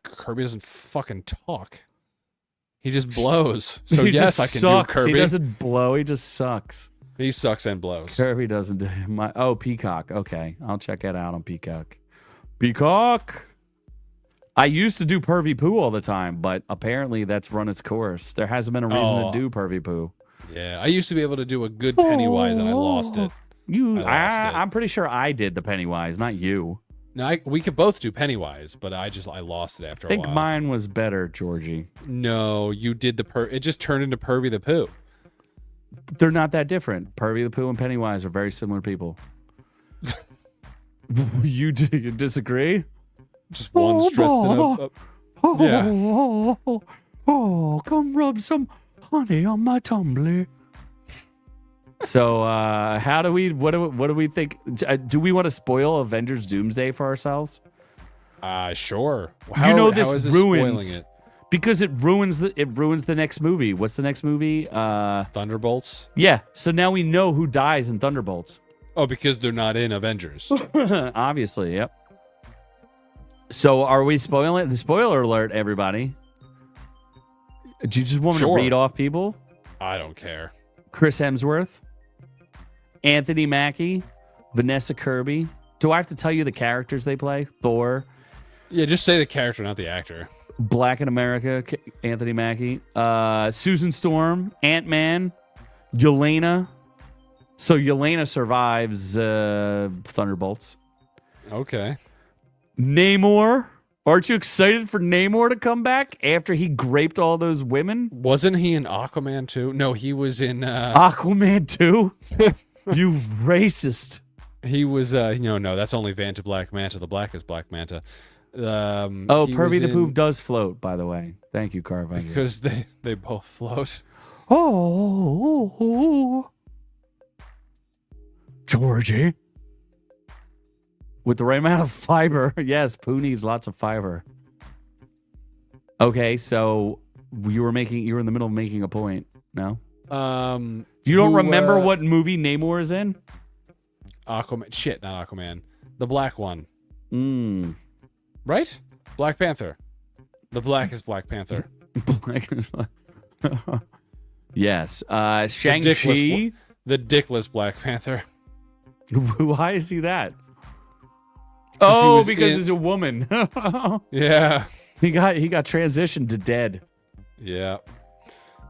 Kirby doesn't fucking talk. He just blows. So yes, I can sucks. do Kirby. He doesn't blow. He just sucks. He sucks and blows. Kirby doesn't do Peacock. Okay, I'll check it out on Peacock. Peacock. I used to do Pervy Poo all the time, but apparently that's run its course. There hasn't been a reason to do Pervy Poo. Yeah, I used to be able to do a good Pennywise, and I lost it. I'm pretty sure I did the Pennywise, not you. No, we could both do Pennywise, but I lost it after a while. I think mine was better, Georgie. No, you did it just turned into Pervy the Pooh. They're not that different. Pervy the Pooh and Pennywise are very similar people. You disagree? Just one's dressed in a yeah. Come rub some honey on my tumbler. So, what do we think? Do we want to spoil Avengers Doomsday for ourselves? Sure. How is this ruins spoiling it? Because it ruins the next movie. What's the next movie? Thunderbolts. Yeah. So now we know who dies in Thunderbolts. Oh, because they're not in Avengers. Obviously, yep. So are we spoiling it? The spoiler alert, everybody. Do you just want me to read off people? I don't care. Chris Hemsworth, Anthony Mackie, Vanessa Kirby. Do I have to tell you the characters they play? Thor. Yeah, just say the character, not the actor. Black in America, Anthony Mackie. Susan Storm, Ant-Man, Yelena. So Yelena survives Thunderbolts. Okay. Namor. Aren't you excited for Namor to come back after he graped all those women? Wasn't he in Aquaman 2? No, he was in... Aquaman 2? You racist. He was... no, that's only Vanta Black Manta. The black is Black Manta. Pervy the Pooh does float, by the way. Thank you, Carvine. Because they both float. Oh, Georgie. With the right amount of fiber. Yes, Pooh needs lots of fiber. Okay, so you were in the middle of making a point. No? You don't remember what movie Namor is in? Aquaman. Shit, not Aquaman. The black one. Right? Black Panther. The blackest Black Panther. Yes. Shang-Chi. The dickless Black Panther. Why is he that? Oh, because he's a woman. Yeah. He got transitioned to dead. Yeah.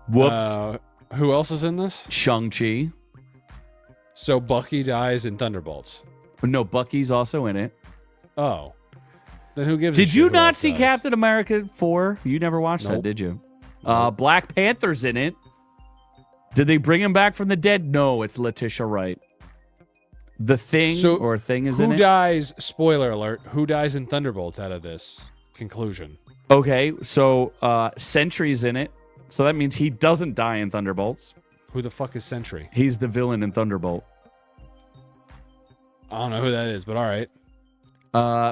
Whoops. Who else is in this? Shang-Chi. So Bucky dies in Thunderbolts. No, Bucky's also in it. Oh. Then who gives a Did shit you who not else see dies? Captain America 4? You never watched that, Nope. did you? Nope. Black Panther's in it. Did they bring him back from the dead? No, it's Letitia Wright. The Thing Thing is in Who it. dies, spoiler alert, who dies in Thunderbolts out of this conclusion? Okay, so Sentry's in it. So that means he doesn't die in Thunderbolts. Who the fuck is Sentry? He's the villain in Thunderbolt. I don't know who that is, but all right.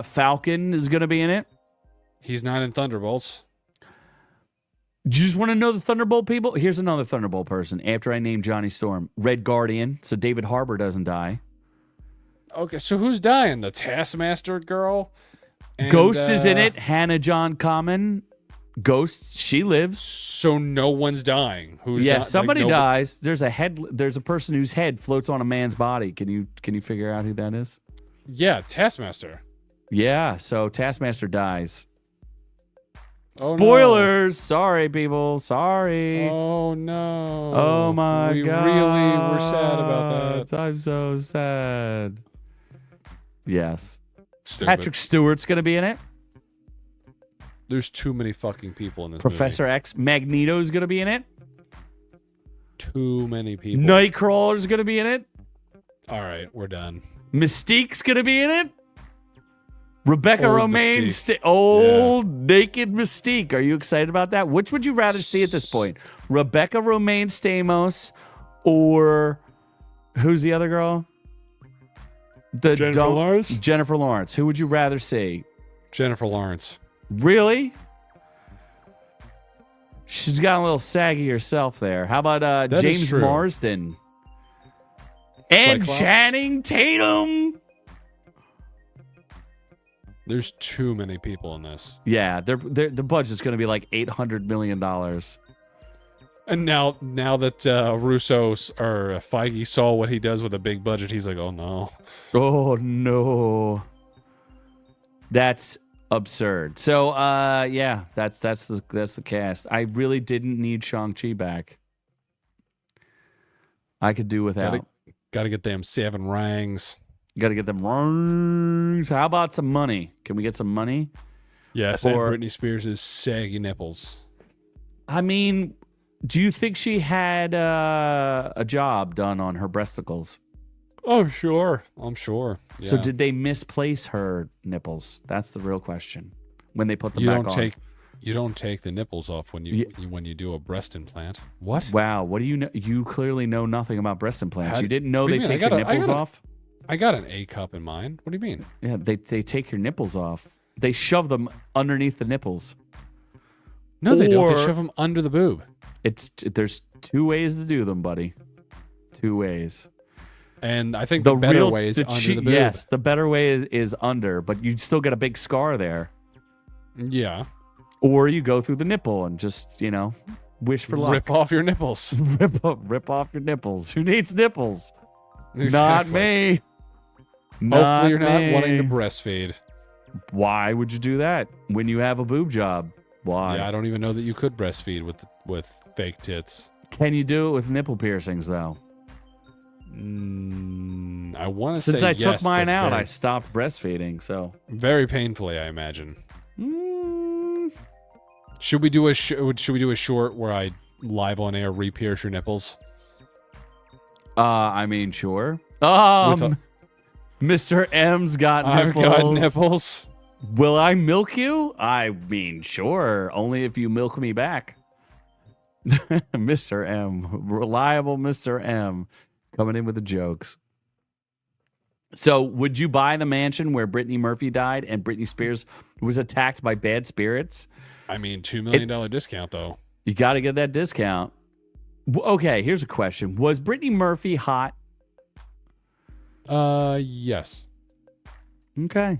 Falcon is going to be in it. He's not in Thunderbolts. Do you just want to know the Thunderbolt people? Here's another Thunderbolt person after I name Johnny Storm. Red Guardian, so David Harbour doesn't die. Okay, so who's dying? The Taskmaster girl? And, Ghost is in it. Hannah John Common. Ghost, she lives. So no one's dying. Who's somebody dies. There's a person whose head floats on a man's body. Can you figure out who that is? Yeah, Taskmaster. Yeah, so Taskmaster dies. Oh, Spoilers. No. Sorry, people. Sorry. Oh, no. Oh, my God. We really were sad about that. I'm so sad. Yes. Stupid. Patrick Stewart's going to be in it. There's too many fucking people in this Professor movie. X. Magneto's going to be in it. Too many people. Nightcrawler's going to be in it. All right, we're done. Mystique's going to be in it. Rebecca Old Romaine, naked Mystique. Are you excited about that? Which would you rather see at this point? Rebecca Romaine Stamos or who's the other girl? Lawrence? Jennifer Lawrence. Who would you rather see? Jennifer Lawrence. Really? She's got a little saggy herself there. How about James Marsden? And Cyclops? Channing Tatum. There's too many people in this. Yeah, the budget's going to be like $800 million. And now that Russo or Feige saw what he does with a big budget, he's like, oh no. Oh no. That's absurd. So yeah, that's the cast. I really didn't need Shang-Chi back. I could do without. Gotta get them 7 rings. Got to get them rings. How about some money? Can we get some money? Yes, and Britney Spears' saggy nipples. I mean, do you think she had a job done on her breasticles? Oh, sure. I'm sure. Yeah. So did they misplace her nipples? That's the real question. When they put them back on. You don't take the nipples off when you do a breast implant. What? Wow. What do you know? You clearly know nothing about breast implants. You didn't know they take your nipples off? I got an A cup in mine. What do you mean? Yeah, they take your nipples off. They shove them underneath the nipples. No, they don't. They shove them under the boob. There's 2 ways to do them, buddy. 2 ways. And I think the better way is under the boob. Yes, the better way is under, but you still get a big scar there. Yeah. Or you go through the nipple and just, wish for luck. Rip off your nipples. Rip off your nipples. Who needs nipples? Exactly. Not me. Hopefully you're not wanting to breastfeed. Why would you do that when you have a boob job? Why? Yeah, I don't even know that you could breastfeed with fake tits. Can you do it with nipple piercings, though? I want to say Since I yes, took mine out, I stopped breastfeeding, so. Very painfully, I imagine. Should we do a short where I live on air re-pierce your nipples? I mean, sure. Mr. M's got nipples. I've got nipples. Will I milk you? I mean, sure. Only if you milk me back. Mr. M. Reliable Mr. M. Coming in with the jokes. So, would you buy the mansion where Brittany Murphy died and Britney Spears was attacked by bad spirits? I mean, $2 million discount, though. You got to get that discount. Okay, here's a question. Was Brittany Murphy hot? Yes. Okay.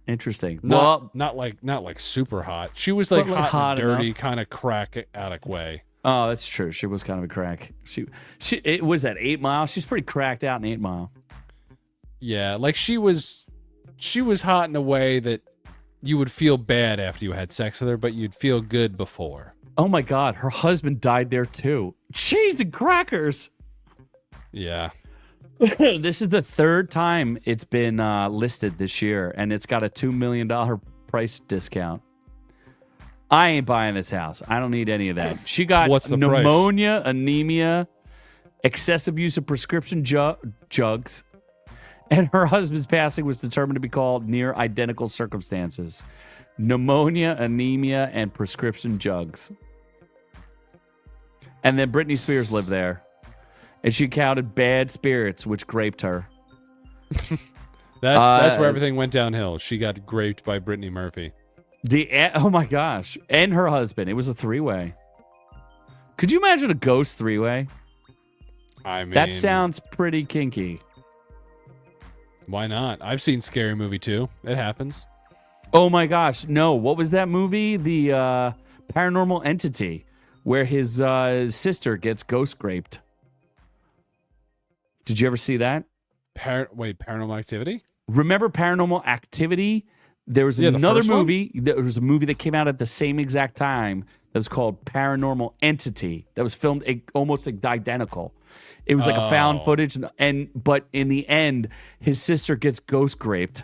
Interesting. Not like super hot. She was like hot and dirty, kind of crack addict way. Oh, that's true. She was kind of a crack. It was at 8 Mile. She's pretty cracked out in 8 Mile. Yeah, like she was hot in a way that you would feel bad after you had sex with her, but you'd feel good before. Oh my God, her husband died there too. Cheese and crackers. Yeah. This is the third time it's been listed this year, and it's got a $2 million price discount. I ain't buying this house. I don't need any of that. She got pneumonia, anemia, excessive use of prescription jugs, and her husband's passing was determined to be called near identical circumstances. Pneumonia, anemia, and prescription jugs. And then Britney Spears lived there. And she counted bad spirits, which graped her. That's where everything went downhill. She got graped by Brittany Murphy. Oh my gosh. And her husband. It was a three-way. Could you imagine a ghost three-way? I mean, that sounds pretty kinky. Why not? I've seen Scary Movie 2. It happens. Oh my gosh. No, what was that movie? The Paranormal Entity, where his sister gets ghost graped. Did you ever see that? Paranormal Activity? Remember Paranormal Activity? There was another movie. There was a movie that came out at the same exact time that was called Paranormal Entity that was filmed almost identical. It was like a found footage, but in the end, his sister gets ghost graped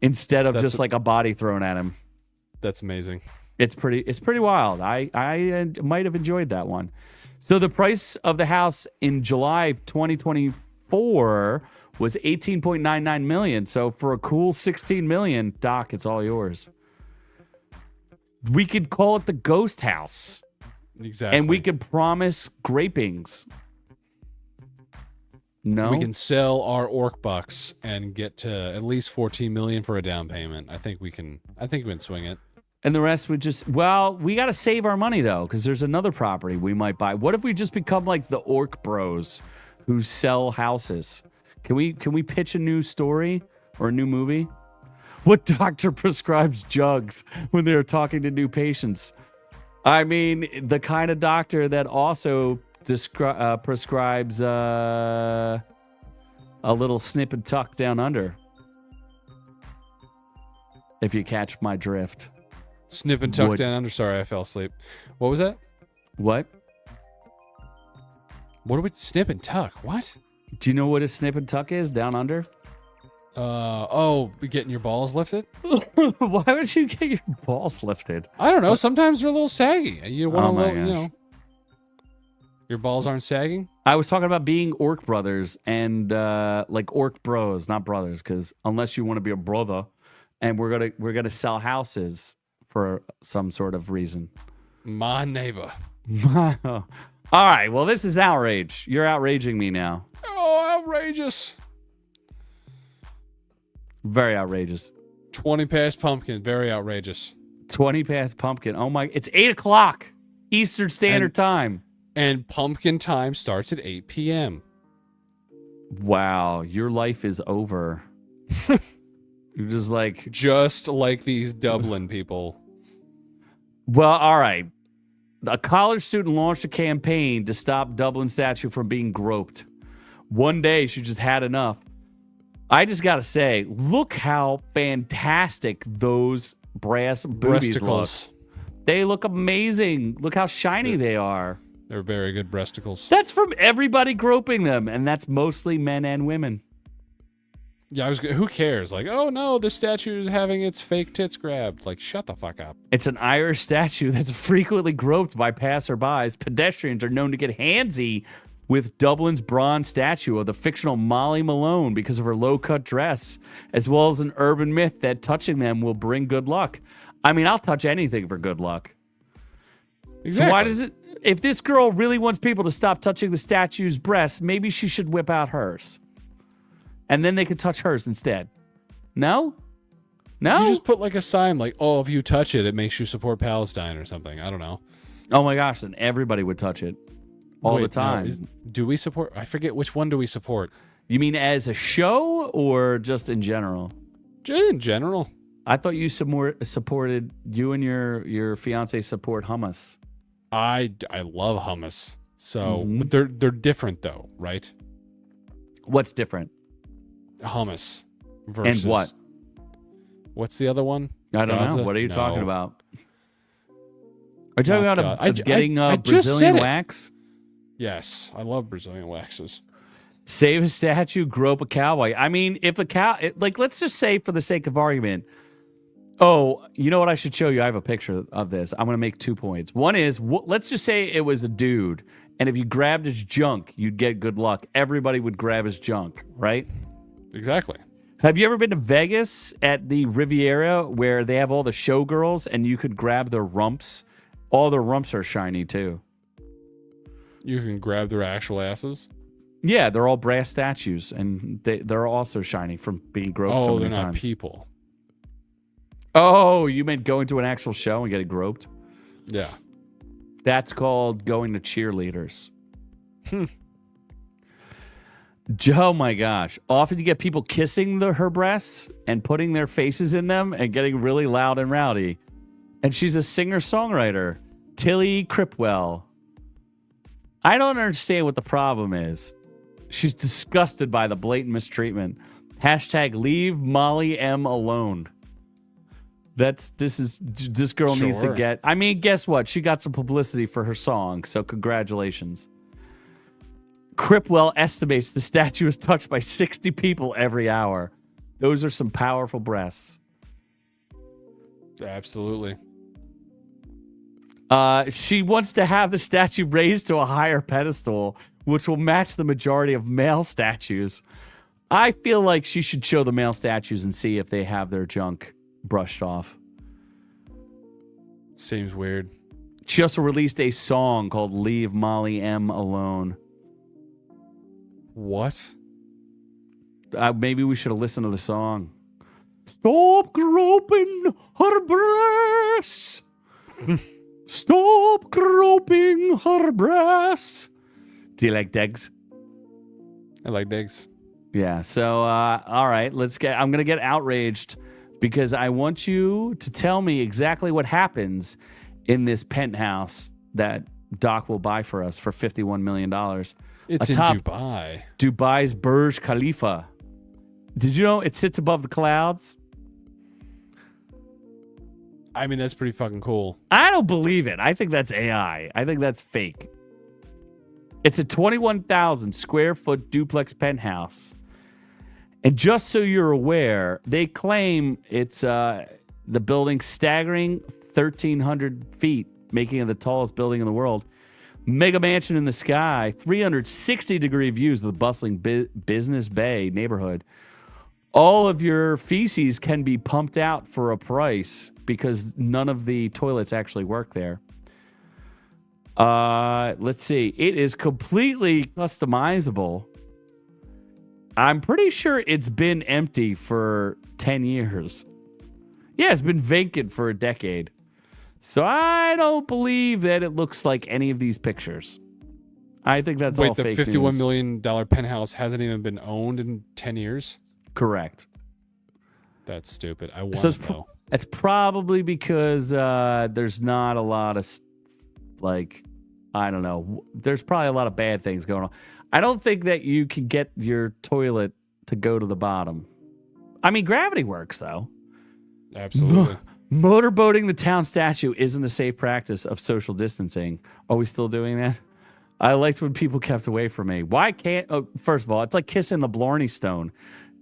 instead of just like a body thrown at him. That's amazing. It's pretty wild. I might have enjoyed that one. So the price of the house in July 2024 was $18.99 million. So for a cool $16 million, Doc, it's all yours. We could call it the ghost house. Exactly. And we could promise grapings. No? We can sell our orc bucks and get to at least $14 million for a down payment. I think we can swing it. And the rest would we got to save our money, though, because there's another property we might buy. What if we just become like the Orc Bros who sell houses? Can we pitch a new story or a new movie? What doctor prescribes jugs when they're talking to new patients? I mean, the kind of doctor that also prescribes a little snip and tuck down under. If you catch my drift. Snip and tuck down under. Sorry, I fell asleep. What was that? What? What do we snip and tuck? What? Do you know what a snip and tuck is down under? Getting your balls lifted? Why would you get your balls lifted? I don't know. Sometimes they're a little saggy. You want gosh. Your balls aren't sagging? I was talking about being Orc Brothers and like Orc Bros, not brothers, because unless you want to be a brother, and we're gonna sell houses for some sort of reason. My neighbor. All right. Well, this is outrage. You're outraging me now. Oh, outrageous. Very outrageous. 20 past pumpkin. Very outrageous. 20 past pumpkin. Oh my! It's 8 o'clock Eastern Standard Time. And pumpkin time starts at 8 p.m. Wow, your life is over. You're just like these Dublin people. Well, all right. A college student launched a campaign to stop Dublin statue from being groped. One day, she just had enough. I just got to say, look how fantastic those brass boobies look. They look amazing. Look how shiny they are. They're very good breasticles. That's from everybody groping them, and that's mostly men and women. Yeah, who cares? Like, oh no, this statue is having its fake tits grabbed. Like, shut the fuck up. It's an Irish statue that's frequently groped by passerbys. Pedestrians are known to get handsy with Dublin's bronze statue of the fictional Molly Malone because of her low-cut dress, as well as an urban myth that touching them will bring good luck. I mean, I'll touch anything for good luck. Exactly. So why does it... If this girl really wants people to stop touching the statue's breasts, maybe she should whip out hers. And then they could touch hers instead. No? No? You just put like a sign like, if you touch it, it makes you support Palestine or something. I don't know. Oh my gosh, then everybody would touch it. all the Wait, no, time. do we support? I forget which one do we support. You mean as a show or just in general? In general. I thought you supported you and your fiance support hummus. I love hummus. So Mhm. but they're different though, right? What's different? Hummus versus And what? What's the other one? I don't Gaza? know. What are you No. talking about? Are you talking Not about God. getting I just Brazilian said it. wax? Yes, I love Brazilian waxes. Save a statue, grope a cowboy. I mean, if a cow, let's just say for the sake of argument. Oh, you know what I should show you? I have a picture of this. I'm going to make 2 points. One is, let's just say it was a dude, and if you grabbed his junk, you'd get good luck. Everybody would grab his junk, right? Exactly. Have you ever been to Vegas at the Riviera where they have all the showgirls and you could grab their rumps? All their rumps are shiny too. You can grab their actual asses. Yeah, they're all brass statues, and they're also shiny from being groped so Oh, many they're not times. people. Oh, you meant going to an actual show and getting groped? Yeah. That's called going to cheerleaders. Oh my gosh. Often you get people kissing her breasts and putting their faces in them and getting really loud and rowdy. And she's a singer-songwriter, Tilly Cripwell. I don't understand what the problem is. She's disgusted by the blatant mistreatment. # leave Molly M alone. This girl needs to Sure. get. I mean, guess what? She got some publicity for her song, so congratulations. Cripwell estimates the statue is touched by 60 people every hour. Those are some powerful breasts. Absolutely. She wants to have the statue raised to a higher pedestal, which will match the majority of male statues. I feel like she should show the male statues and see if they have their junk brushed off. Seems weird. She also released a song called Leave Molly M Alone. What? Maybe we should have listened to the song. Stop groping her breasts. Stop groping her breasts. Do you like Degs? I like digs. Yeah. So, all right, I'm going to get outraged because I want you to tell me exactly what happens in this penthouse that Doc will buy for us for $51 million. It's in Atop Dubai. Dubai's Burj Khalifa. Did you know it sits above the clouds? I mean, that's pretty fucking cool. I don't believe it. I think that's AI. I think that's fake. It's a 21,000 square foot duplex penthouse. And just so you're aware, they claim it's the building staggering 1,300 feet, making it the tallest building in the world. Mega mansion in the sky, 360-degree views of the bustling Business Bay neighborhood. All of your feces can be pumped out for a price because none of the toilets actually work there. Let's see. It is completely customizable. I'm pretty sure it's been empty for 10 years. Yeah, it's been vacant for a decade. So I don't believe that it looks like any of these pictures. I think that's all Wait, fake the $51 news. million penthouse hasn't even been owned in 10 years? Correct. That's stupid. I want So to know. it's probably because there's not a lot of, I don't know. There's probably a lot of bad things going on. I don't think that you can get your toilet to go to the bottom. I mean, gravity works, though. Absolutely. Motorboating the town statue isn't a safe practice of social distancing. Are we still doing that? I liked when people kept away from me. Why can't... Oh, first of all, it's like kissing the Blarney Stone.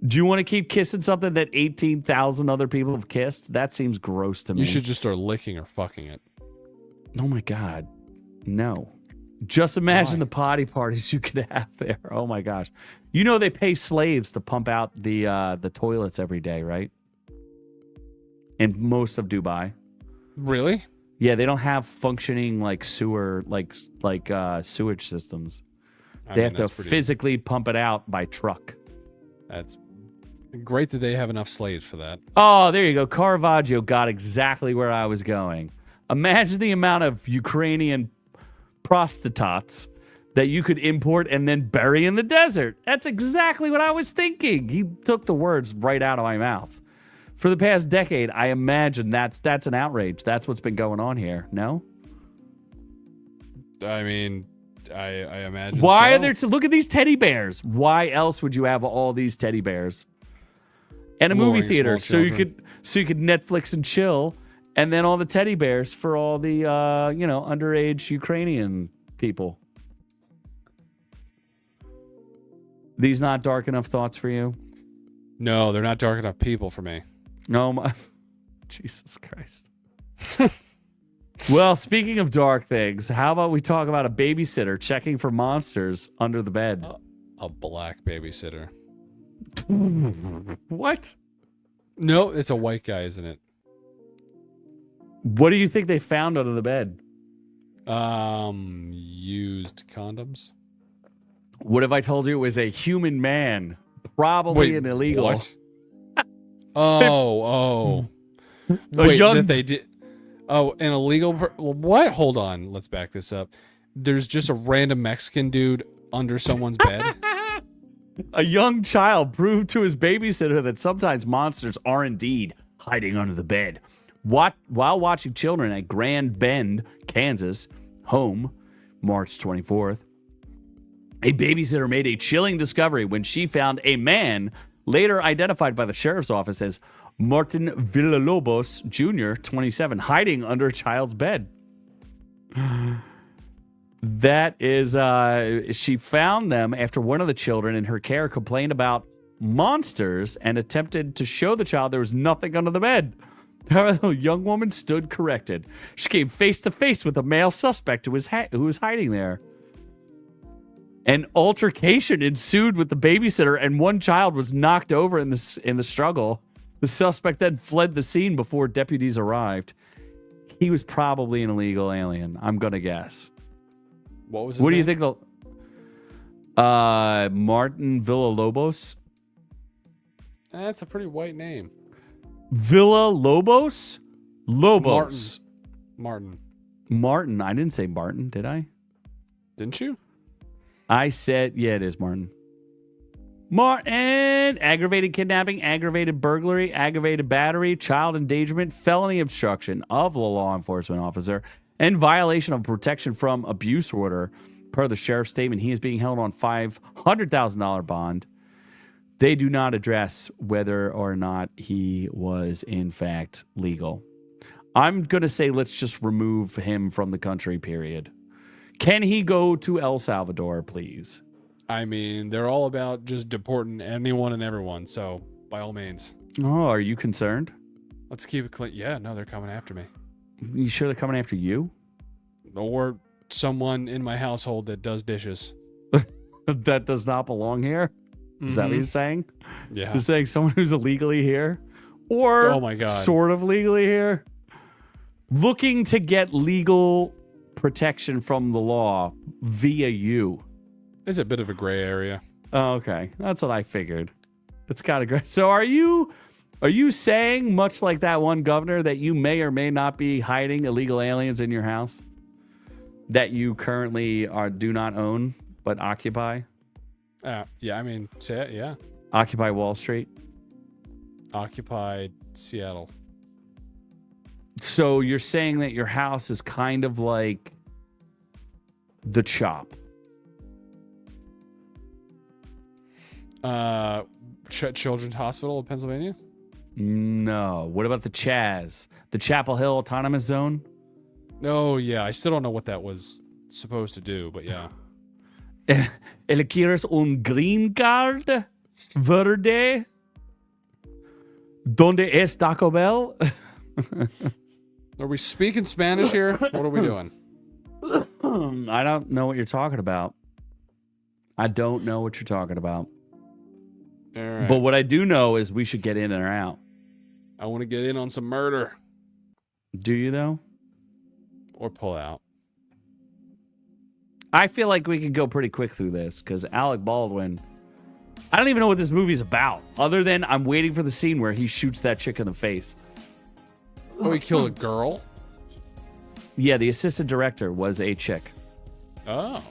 Do you want to keep kissing something that 18,000 other people have kissed? That seems gross to me. You should just start licking or fucking it. Oh, my God. No. Just imagine Why? the potty parties you could have there. Oh, my gosh. You know they pay slaves to pump out the toilets every day, right? In most of Dubai. Really? Yeah, they don't have functioning sewer sewage systems. They have to physically pump it out by truck. That's great that they have enough slaves for that. Oh, there you go. Caravaggio got exactly where I was going. Imagine the amount of Ukrainian prostitutes that you could import and then bury in the desert. That's exactly what I was thinking. He took the words right out of my mouth. For the past decade, I imagine that's an outrage. That's what's been going on here. No? I mean, I imagine. Why so. are there? Look at these teddy bears. Why else would you have all these teddy bears? And a movie Luring theater, so small you could Netflix and chill, and then all the teddy bears for all the underage Ukrainian people. These not dark enough thoughts for you? No, they're not dark enough people for me. No, my Jesus Christ. Well, speaking of dark things, how about we talk about a babysitter checking for monsters under the bed? A black babysitter. What? No, it's a white guy, isn't it? What do you think they found under the bed? Used condoms. What if I told you it was a human man? Probably an illegal. What? Oh. Wait, that they did. Oh, an illegal. What? Hold on. Let's back this up. There's just a random Mexican dude under someone's bed. A young child proved to his babysitter that sometimes monsters are indeed hiding under the bed. While watching children at Grand Bend, Kansas, home, March 24th, a babysitter made a chilling discovery when she found a man later identified by the sheriff's office as Martin Villalobos Jr., 27, hiding under a child's bed. That is, she found them after one of the children in her care complained about monsters and attempted to show the child there was nothing under the bed. However, the young woman stood corrected. She came face to face with a male suspect who was hiding there. An altercation ensued with the babysitter, and one child was knocked over in the struggle. The suspect then fled the scene before deputies arrived. He was probably an illegal alien, I'm gonna guess. What was his What do name? you think? Martin Villalobos. That's a pretty white name. Villalobos? Lobos. Martin. I didn't say Martin, did I? Didn't you? I said, yeah, it is Martin. Martin! Aggravated kidnapping, aggravated burglary, aggravated battery, child endangerment, felony obstruction of a law enforcement officer, and violation of protection from abuse order. Per the sheriff's statement, he is being held on $500,000 bond. They do not address whether or not he was, in fact, legal. I'm going to say let's just remove him from the country, period. Can he go to El Salvador, please? I mean, they're all about just deporting anyone and everyone, so by all means. Oh, are you concerned? Let's keep it clean. Yeah, no, they're coming after me. You sure they're coming after you? Or someone in my household that does dishes. That does not belong here? Is that what you're saying? Yeah. You're saying someone who's illegally here? Or oh my God. Sort of legally here? Looking to get legal protection from the law via you. It's a bit of a gray area. Oh, okay. That's what I figured. It's kind of great. So are you saying, much like that one governor, that you may or may not be hiding illegal aliens in your house that you currently do not own but occupy? Yeah, I mean, say it, yeah. Occupy Wall Street? Occupy Seattle. So you're saying that your house is kind of like the Chop? Children's Hospital of Pennsylvania? No. What about the Chaz? The Chapel Hill Autonomous Zone? Oh, yeah. I still don't know what that was supposed to do, but yeah. ¿Quieres un green card? Verde? ¿Dónde es Taco Bell? Are we speaking Spanish here? What are we doing? I don't know what you're talking about. I don't know what you're talking about. All right. But what I do know is we should get in or out. I want to get in on some murder. Do you, though? Or pull out. I feel like we could go pretty quick through this because Alec Baldwin, I don't even know what this movie's about, other than I'm waiting for the scene where he shoots that chick in the face. Oh, he killed a girl? Yeah, the assistant director was a chick. Oh.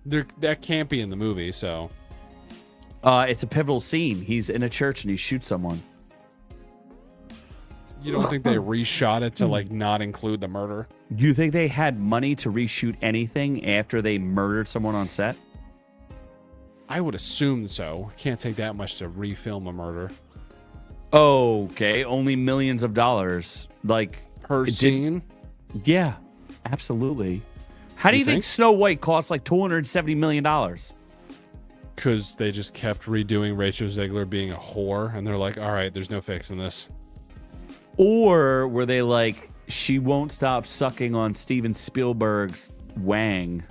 That can't be in the movie, so. It's a pivotal scene. He's in a church and he shoots someone. You don't think they reshot it to like not include the murder? Do you think they had money to reshoot anything after they murdered someone on set? I would assume so. Can't take that much to refilm a murder. Okay, only millions of dollars. Like Per scene? Yeah, absolutely. How do you think Snow White costs like $270 million? Because they just kept redoing Rachel Zegler being a whore, and they're like, all right, there's no fixing this. Or were they like, she won't stop sucking on Steven Spielberg's wang?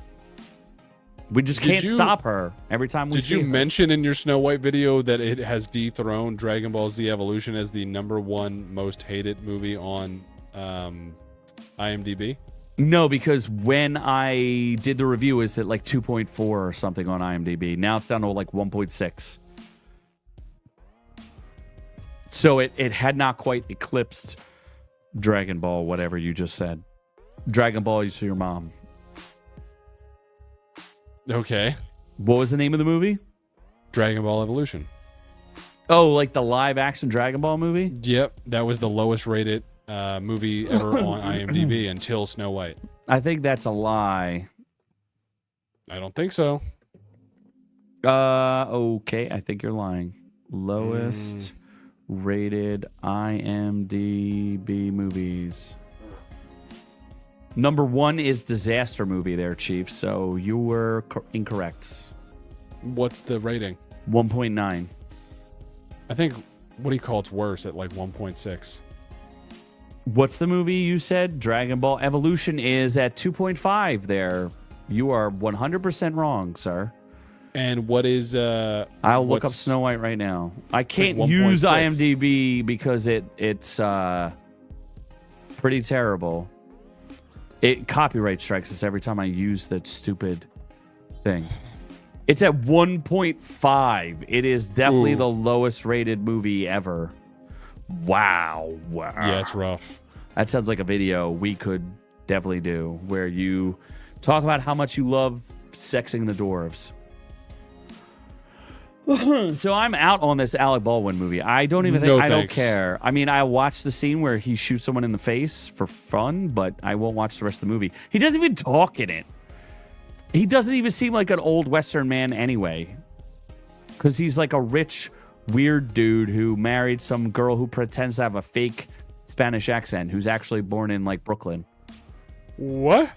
We just can't stop her every time we see her. Did you mention in your Snow White video that it has dethroned Dragon Ball Z Evolution as the #1 most hated movie on IMDb? No, because when I did the review, it's at like 2.4 or something on IMDb. Now it's down to like 1.6. So it had not quite eclipsed Dragon Ball, whatever you just said. Dragon Ball, you see your mom. Okay. What was the name of the movie? Dragon Ball Evolution. Oh, like the live action Dragon Ball movie? Yep, that was the lowest rated movie ever on IMDb until Snow White. I think that's a lie. I don't think so. Okay, I think you're lying. Lowest rated IMDb movies. #1 is disaster movie there, Chief. So you were incorrect. What's the rating? 1.9. I think, what do you call it's worse at like 1.6? What's the movie you said? Dragon Ball Evolution is at 2.5 there. You are 100% wrong, sir. And what is I'll look up Snow White right now. I can't like use 1.6. IMDb because it's pretty terrible. It copyright strikes us every time I use that stupid thing. It's at 1.5. It is definitely the lowest rated movie ever. Wow. Yeah, it's rough. That sounds like a video we could definitely do where you talk about how much you love sexing the dwarves. So I'm out on this Alec Baldwin movie. I don't even think I don't care. I mean, I watched the scene where he shoots someone in the face for fun, but I won't watch the rest of the movie. He doesn't even talk in it. He doesn't even seem like an old Western man anyway. Because he's like a rich, weird dude who married some girl who pretends to have a fake Spanish accent, who's actually born in like Brooklyn. What?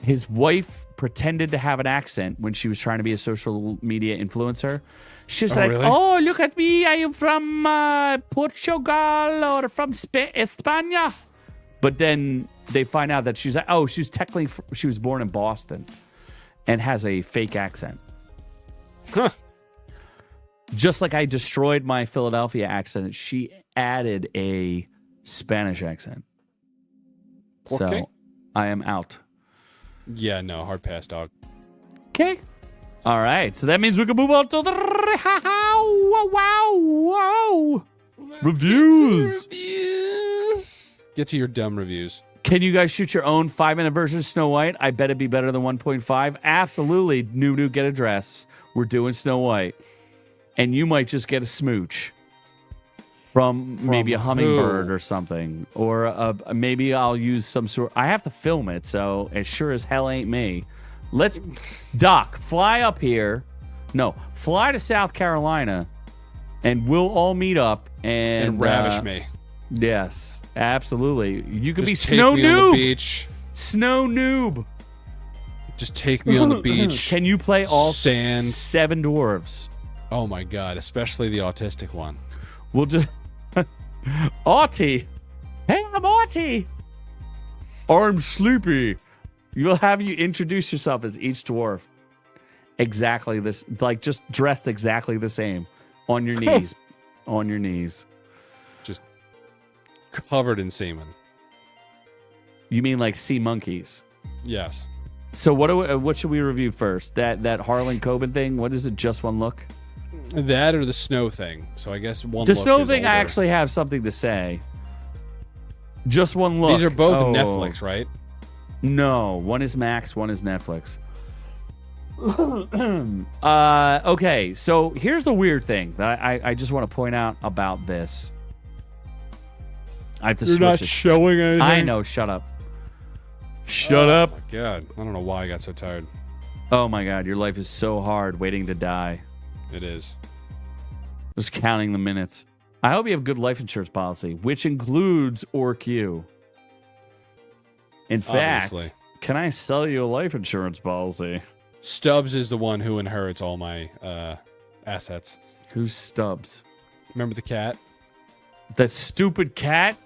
His wife pretended to have an accent when she was trying to be a social media influencer. She's like, really? "Oh, look at me. I am from Portugal or from España." But then they find out that she's like, oh, she's technically, she was born in Boston and has a fake accent. Huh. Just like I destroyed my Philadelphia accent, she added a Spanish accent. Okay. So I am out. Yeah, no, hard pass, dog. Okay. All right. So that means we can move on to the reviews. Get to your dumb reviews. Can you guys shoot your own 5-minute version of Snow White? I bet it'd be better than 1.5. Absolutely. New, get a dress. We're doing Snow White. And you might just get a smooch from maybe a hummingbird or something. Or maybe I'll use some sort. I have to film it, so it sure as hell ain't me. Let's, Doc, fly up here. No, fly to South Carolina, and we'll all meet up and ravish me. Yes, absolutely. You could Just be take Snow me Noob. on the beach. Snow Noob. Just take me on the beach. Can you play all Sand. 7 dwarves? Oh my god, especially the autistic one. We'll just Artie. Hey, I'm Artie. I'm Sleepy. You'll have you introduce yourself as each dwarf. Exactly this, like just dressed exactly the same. On your knees. On your knees. Just covered in semen. You mean like sea monkeys? Yes. So what should we review first? That Harlen Coben thing? What is it? Just One Look? That or the snow thing. So I guess one. The look snow is thing, older. I actually have something to say. Just One Look. These are both Netflix, right? No, one is Max, one is Netflix. Okay, so here's the weird thing that I just want to point out about this. I have to You're switch not it. showing anything. I know. Shut up. Shut up. Oh my God, I don't know why I got so tired. Oh my God, your life is so hard waiting to die. It is. Just counting the minutes. I hope you have a good life insurance policy, which includes ORQ. In fact, Obviously. can I sell you a life insurance policy? Stubbs is the one who inherits all my assets. Who's Stubbs? Remember the cat? That stupid cat?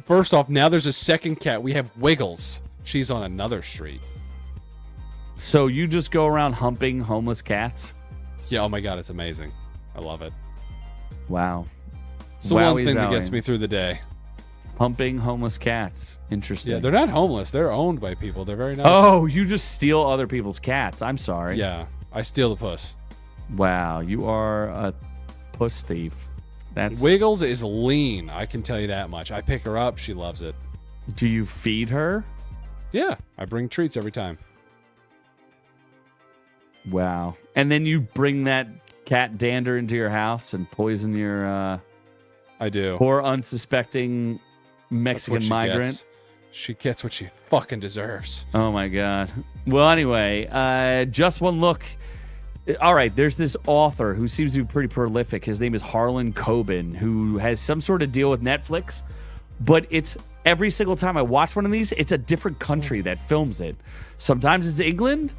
First off, now there's a second cat. We have Wiggles. She's on another street. So you just go around humping homeless cats? Yeah, oh my God, it's amazing. I love it. Wow. It's the one Wowie thing that gets zowie. me through the day. Humping homeless cats. Interesting. Yeah, they're not homeless. They're owned by people. They're very nice. Oh, you just steal other people's cats. I'm sorry. Yeah, I steal the puss. Wow, you are a puss thief. That's. Wiggles is lean. I can tell you that much. I pick her up. She loves it. Do you feed her? Yeah, I bring treats every time. Wow. And then you bring that cat dander into your house and poison your I do. poor unsuspecting That's Mexican what she migrant. gets. She gets what she fucking deserves. Oh my God. Well, anyway, just one look. All right, there's this author who seems to be pretty prolific. His name is Harlen Coben, who has some sort of deal with Netflix, but it's every single time I watch one of these, it's a different country that films it. Sometimes it's England,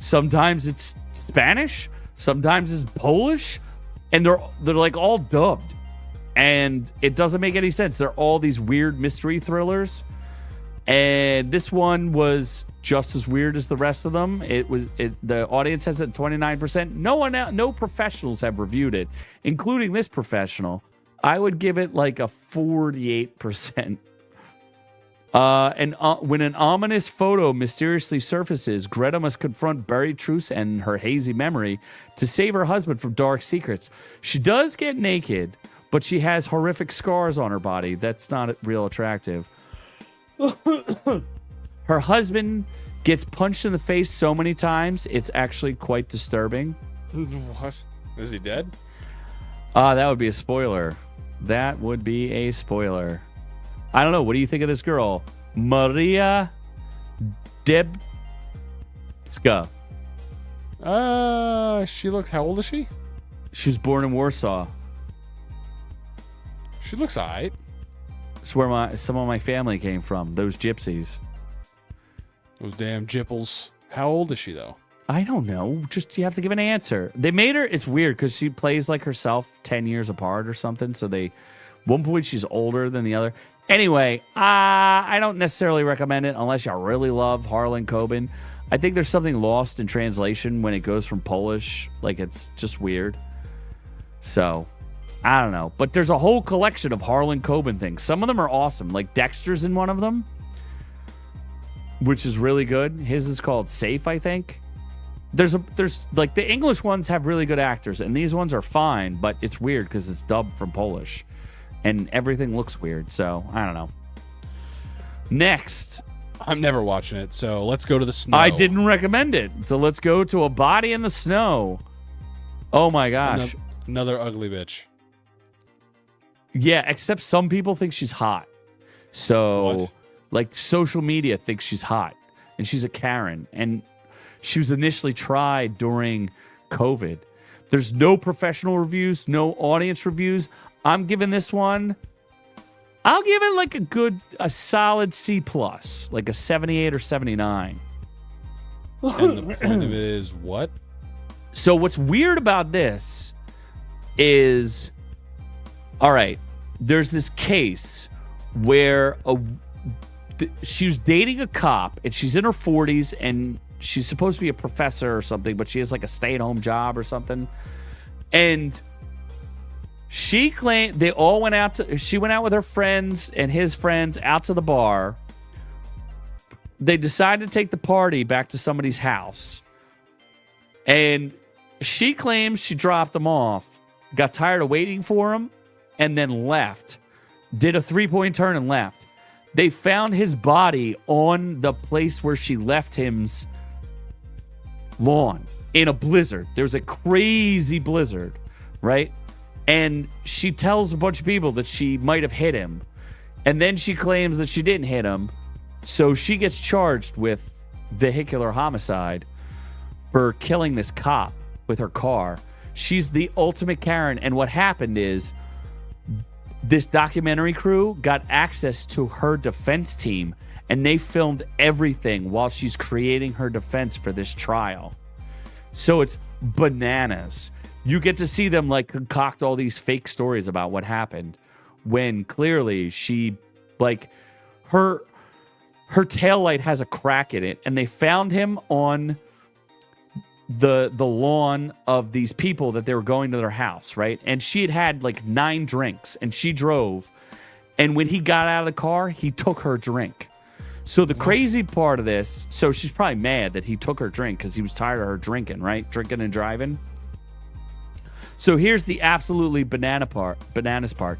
sometimes it's Spanish, sometimes it's Polish, and they're like all dubbed. And it doesn't make any sense. They're all these weird mystery thrillers. And this one was just as weird as the rest of them. The audience has it at 29%. No professionals have reviewed it, including this professional. I would give it like a 48%. When an ominous photo mysteriously surfaces, Greta must confront buried truths and her hazy memory to save her husband from dark secrets. She does get naked, but she has horrific scars on her body. That's not real attractive. Her husband gets punched in the face so many times, it's actually quite disturbing. What? Is he dead? That would be a spoiler. That would be a spoiler. I don't know. What do you think of this girl? Maria Debska. She looks, how old is she? She was born in Warsaw. She looks alright. It's where some of my family came from. Those gypsies. Those damn jipples. How old is she, though? I don't know. Just you have to give an answer. They made her. It's weird because she plays like herself 10 years apart or something. So one point she's older than the other. Anyway, I don't necessarily recommend it unless you really love Harlen Coben. I think there's something lost in translation when it goes from Polish. Like it's just weird. So I don't know. But there's a whole collection of Harlen Coben things. Some of them are awesome. Like Dexter's in one of them, which is really good. His is called Safe, I think. There's like the English ones have really good actors, and these ones are fine, but it's weird because it's dubbed from Polish, and everything looks weird. So I don't know. Next, I'm never watching it, so let's go to the snow. I didn't recommend it, so let's go to A Body in the Snow. Oh my gosh, Another ugly bitch. yeah. Except some people think she's hot. So What? like social media thinks she's hot, and she's a Karen, and she was initially tried during COVID. There's no professional reviews, no audience reviews. I'm giving this one, I'll give it like a solid C+, like a 78 or 79. And the point of it is what? So what's weird about this is, all right, there's this case where she was dating a cop, and she's in her 40s, and she's supposed to be a professor or something, but she has like a stay-at-home job or something. And she claimed she went out with her friends and his friends out to the bar. They decided to take the party back to somebody's house. And she claims she dropped them off, got tired of waiting for him, and then left. Did a 3-point turn and left. They found his body on the place where she left him's lawn in a blizzard. There's a crazy blizzard, right? And she tells a bunch of people that she might have hit him. And then she claims that she didn't hit him. So she gets charged with vehicular homicide for killing this cop with her car. She's the ultimate Karen. And what happened is this documentary crew got access to her defense team, and they filmed everything while she's creating her defense for this trial. So it's bananas. You get to see them like concoct all these fake stories about what happened when clearly she, like, her taillight has a crack in it, and they found him on the lawn of these people that they were going to their house, right? And she had like 9 drinks, and she drove, and when he got out of the car, he took her drink. So the crazy part of this, so she's probably mad that he took her drink because he was tired of her drinking, right? Drinking and driving. So here's the absolutely bananas part.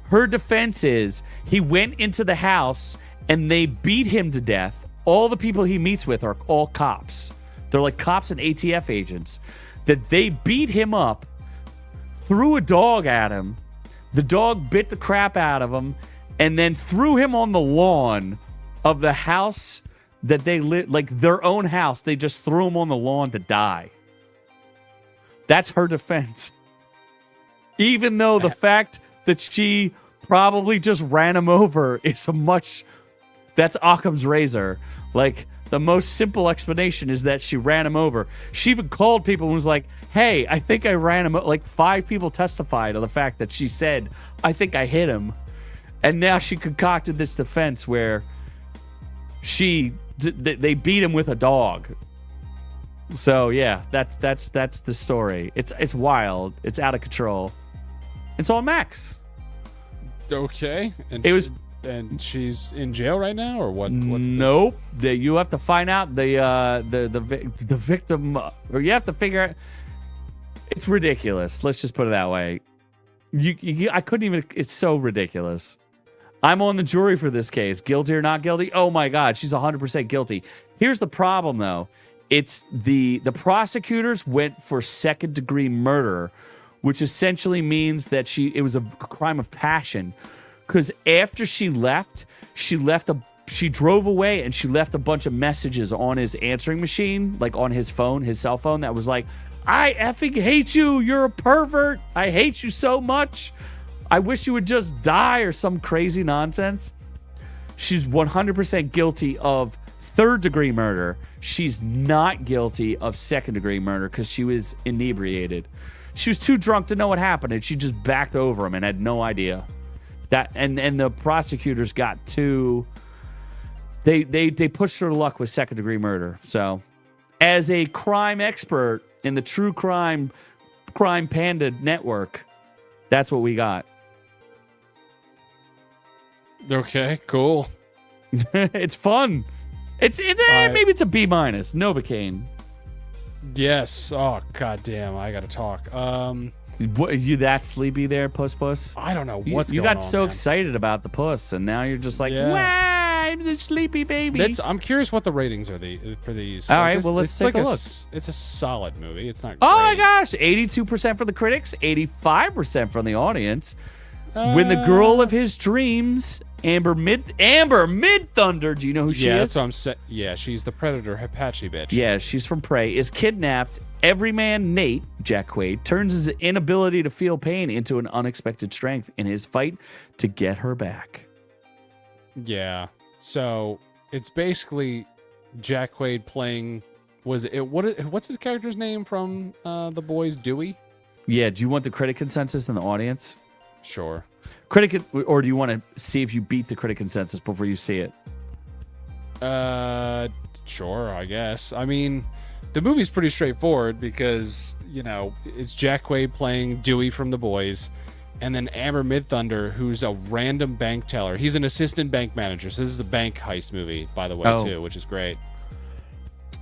Her defense is he went into the house and they beat him to death. All the people he meets with are all cops. They're like cops and ATF agents. That they beat him up, threw a dog at him. The dog bit the crap out of him, and then threw him on the lawn of the house that they lit, like their own house. They just threw him on the lawn to die. That's her defense. Even though the fact that she probably just ran him over is that's Occam's razor. Like, the most simple explanation is that she ran him over. She even called people and was like, hey, I think I ran him over. Like, 5 people testified on the fact that she said, I think I hit him. And now she concocted this defense where they beat him with a dog. So yeah, that's the story. It's wild. It's out of control. It's on Max. Okay. And she's in jail right now, or what? Nope. You have to find out the victim, or you have to figure out. It's ridiculous. Let's just put it that way. I couldn't even. It's so ridiculous. I'm on the jury for this case. Guilty or not guilty? Oh my God, she's 100% guilty. Here's the problem, though. It's the prosecutors went for second-degree murder, which essentially means that it was a crime of passion. Because after she drove away and she left a bunch of messages on his answering machine, like on his phone, his cell phone, that was like, I effing hate you. You're a pervert. I hate you so much. I wish you would just die, or some crazy nonsense. She's 100% guilty of third-degree murder. She's not guilty of second-degree murder because she was inebriated. She was too drunk to know what happened, and she just backed over him and had no idea. That and the prosecutors got too. They pushed her luck with second-degree murder. So, as a crime expert in the True Crime Panda network, that's what we got. Okay, cool. It's fun. It's maybe it's a B-. Novocaine. Yes. Oh, goddamn! I gotta talk. What, are you that sleepy there, puss? I don't know what's you going on. You got so excited about the puss, and now you're just like, wow, I'm a sleepy baby. I'm curious what the ratings are for these. All right, well, let's take a look. It's a solid movie. It's not. Oh great. my gosh, 82% for the critics, 85% from the audience. When the girl of his dreams, Amber Midthunder, do you know who she is? Yeah, that's what I'm saying. Yeah, she's the Predator Apache bitch. Yeah, she's from Prey, is kidnapped. Everyman Nate, Jack Quaid, turns his inability to feel pain into an unexpected strength in his fight to get her back. Yeah, so it's basically Jack Quaid playing. What's his character's name from The Boys? Dewey. Yeah. Do you want the critic consensus in the audience? Sure. Or do you want to see if you beat the critic consensus before you see it? Sure, I guess. I mean, the movie's pretty straightforward because, it's Jack Quaid playing Dewey from The Boys, and then Amber Midthunder, who's a random bank teller. He's an assistant bank manager, so this is a bank heist movie, by the way, too, which is great.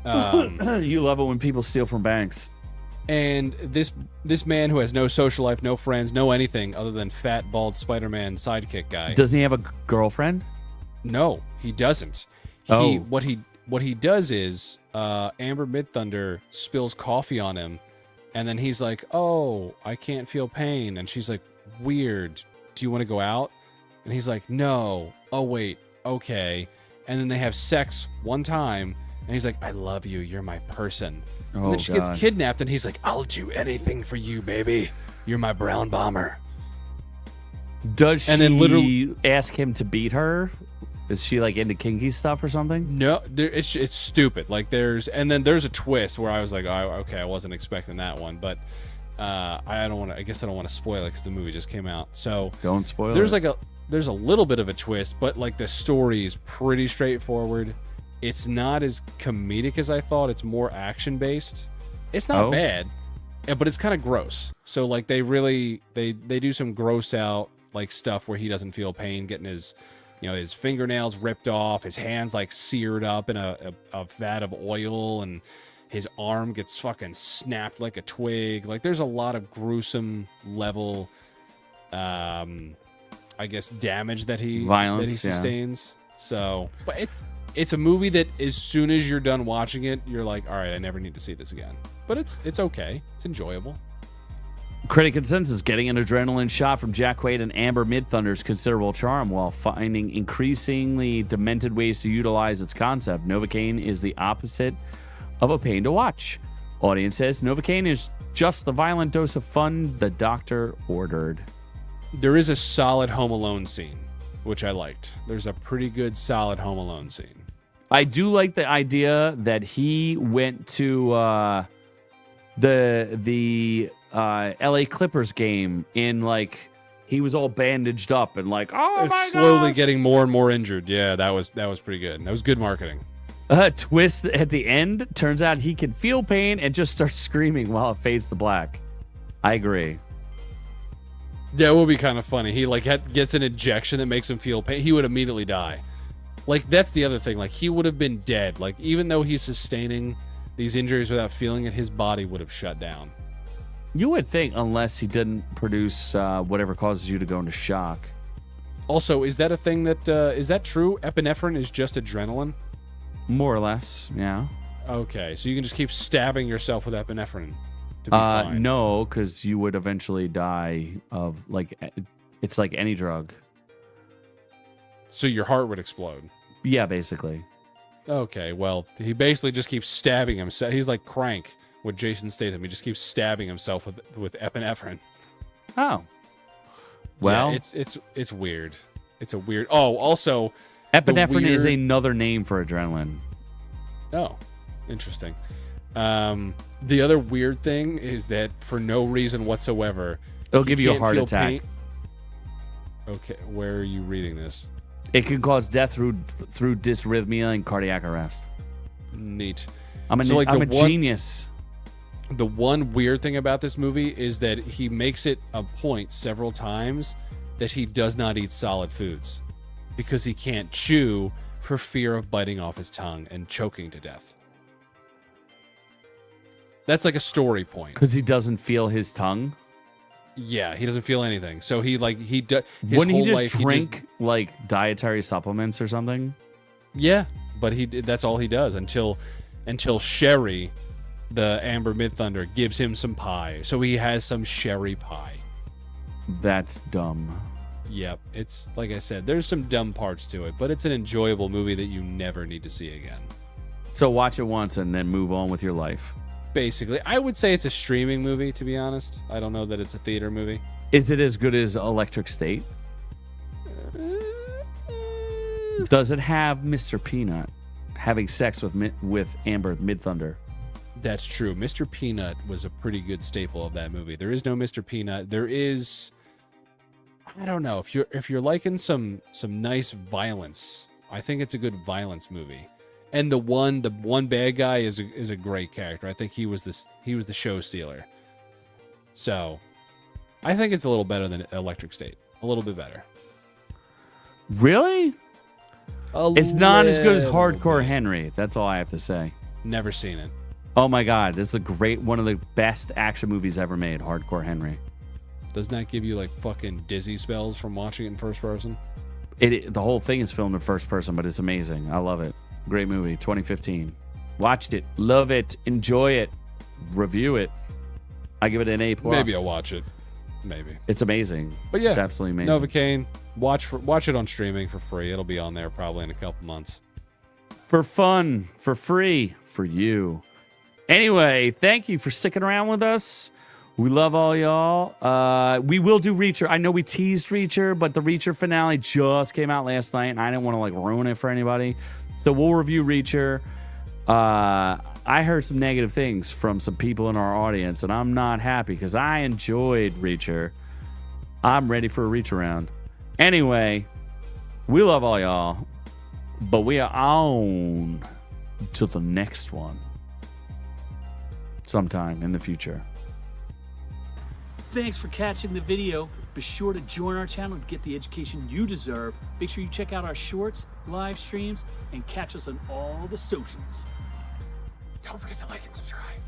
You love it when people steal from banks. And this man who has no social life, no friends, no anything other than fat, bald Spider-Man sidekick guy. Doesn't he have a girlfriend? No, he doesn't. what he does is Amber Midthunder spills coffee on him, and then he's like, "Oh, I can't feel pain," and she's like, "Weird. Do you want to go out?" And he's like, "No. Oh wait, okay." And then they have sex one time, and he's like, "I love you. You're my person." And then she gets kidnapped, and he's like, "I'll do anything for you, baby. You're my brown bomber." Does she literally ask him to beat her? Is she like into kinky stuff or something? No, it's stupid. Like there's a twist where I was like, "Oh, okay, I wasn't expecting that one," but I don't want to. I guess I don't want to spoil it because the movie just came out. So don't spoil there's it. There's a little bit of a twist, but like the story is pretty straightforward. It's not as comedic as I thought. It's more action based. It's not bad, but it's kind of gross. So like they do some gross out like stuff where he doesn't feel pain, getting his his fingernails ripped off, his hands like seared up in a vat of oil, and his arm gets fucking snapped like a twig. Like there's a lot of gruesome level I guess damage that he sustains. Yeah. So, but it's a movie that as soon as you're done watching it, you're like, all right, I never need to see this again. But it's okay. It's enjoyable. Critic consensus: getting an adrenaline shot from Jack Quaid and Amber Midthunder's considerable charm while finding increasingly demented ways to utilize its concept. Novocaine is the opposite of a pain to watch. Audience says Novocaine is just the violent dose of fun the doctor ordered. There is a solid Home Alone scene, which I liked. There's a pretty good solid Home Alone scene. I do like the idea that he went to the LA Clippers game in like he was all bandaged up and like it's slowly getting more and more injured. Yeah, that was pretty good. That was good marketing. Twist at the end. Turns out he can feel pain and just starts screaming while it fades to black. I agree. Yeah, it would be kind of funny. He like gets an injection that makes him feel pain. He would immediately die. Like that's the other thing. Like he would have been dead. Like even though he's sustaining these injuries without feeling it, his body would have shut down. You would think, unless he didn't produce whatever causes you to go into shock. Also, is that a thing that is that true? Epinephrine is just adrenaline? More or less, yeah. Okay, so you can just keep stabbing yourself with epinephrine to be fine. No, because you would eventually die of like it's like any drug. So your heart would explode. Yeah, basically. Okay, well, he basically just keeps stabbing himself. He's like Crank with Jason Statham. He just keeps stabbing himself with epinephrine. Oh. Well, yeah, it's weird. It's a weird. Oh, also, epinephrine is another name for adrenaline. Oh, interesting. The other weird thing is that for no reason whatsoever, it'll give you a heart attack. Pain. Okay, where are you reading this? It can cause death through dysrhythmia and cardiac arrest. Neat. I'm a genius. The one weird thing about this movie is that he makes it a point several times that he does not eat solid foods because he can't chew for fear of biting off his tongue and choking to death. That's like a story point. Because he doesn't feel his tongue? Yeah, he doesn't feel anything. So wouldn't he just drink like dietary supplements or something? Yeah, but that's all he does until Sherry, the Amber Midthunder, gives him some pie. So he has some sherry pie. That's dumb. Yep, it's like I said, there's some dumb parts to it, but it's an enjoyable movie that you never need to see again. So watch it once and then move on with your life. Basically, I would say it's a streaming movie, to be honest. I don't know that it's a theater movie. Is it as good as Electric State? Does it have Mr. Peanut having sex with Amber Midthunder? That's true. Mr. Peanut was a pretty good staple of that movie. There is no Mr. Peanut. There is, I don't know, if you're liking some nice violence, I think it's a good violence movie. And the one bad guy is a great character. I think he was the show stealer. So, I think it's a little better than Electric State. A little bit better. Really? It's not as good as Hardcore Henry. That's all I have to say. Never seen it. Oh my God, this is one of the best action movies ever made, Hardcore Henry. Doesn't that give you like fucking dizzy spells from watching it in first person? The whole thing is filmed in first person, but it's amazing. I love it. Great movie, 2015. Watched it, love it, enjoy it, review it. I give it an A+. Maybe I'll watch it. Maybe. It's amazing. But yeah, it's absolutely amazing. Novocaine, watch it on streaming for free. It'll be on there probably in a couple months. For fun, for free, for you. Anyway, thank you for sticking around with us. We love all y'all. We will do Reacher. I know we teased Reacher, but the Reacher finale just came out last night, and I didn't want to like ruin it for anybody. So we'll review Reacher. I heard some negative things from some people in our audience, and I'm not happy because I enjoyed Reacher. I'm ready for a reach around. Anyway, we love all y'all, but we are on to the next one sometime in the future. Thanks for catching the video. Be sure to join our channel to get the education you deserve. Make sure you check out our shorts, live streams, and catch us on all the socials. Don't forget to like and subscribe.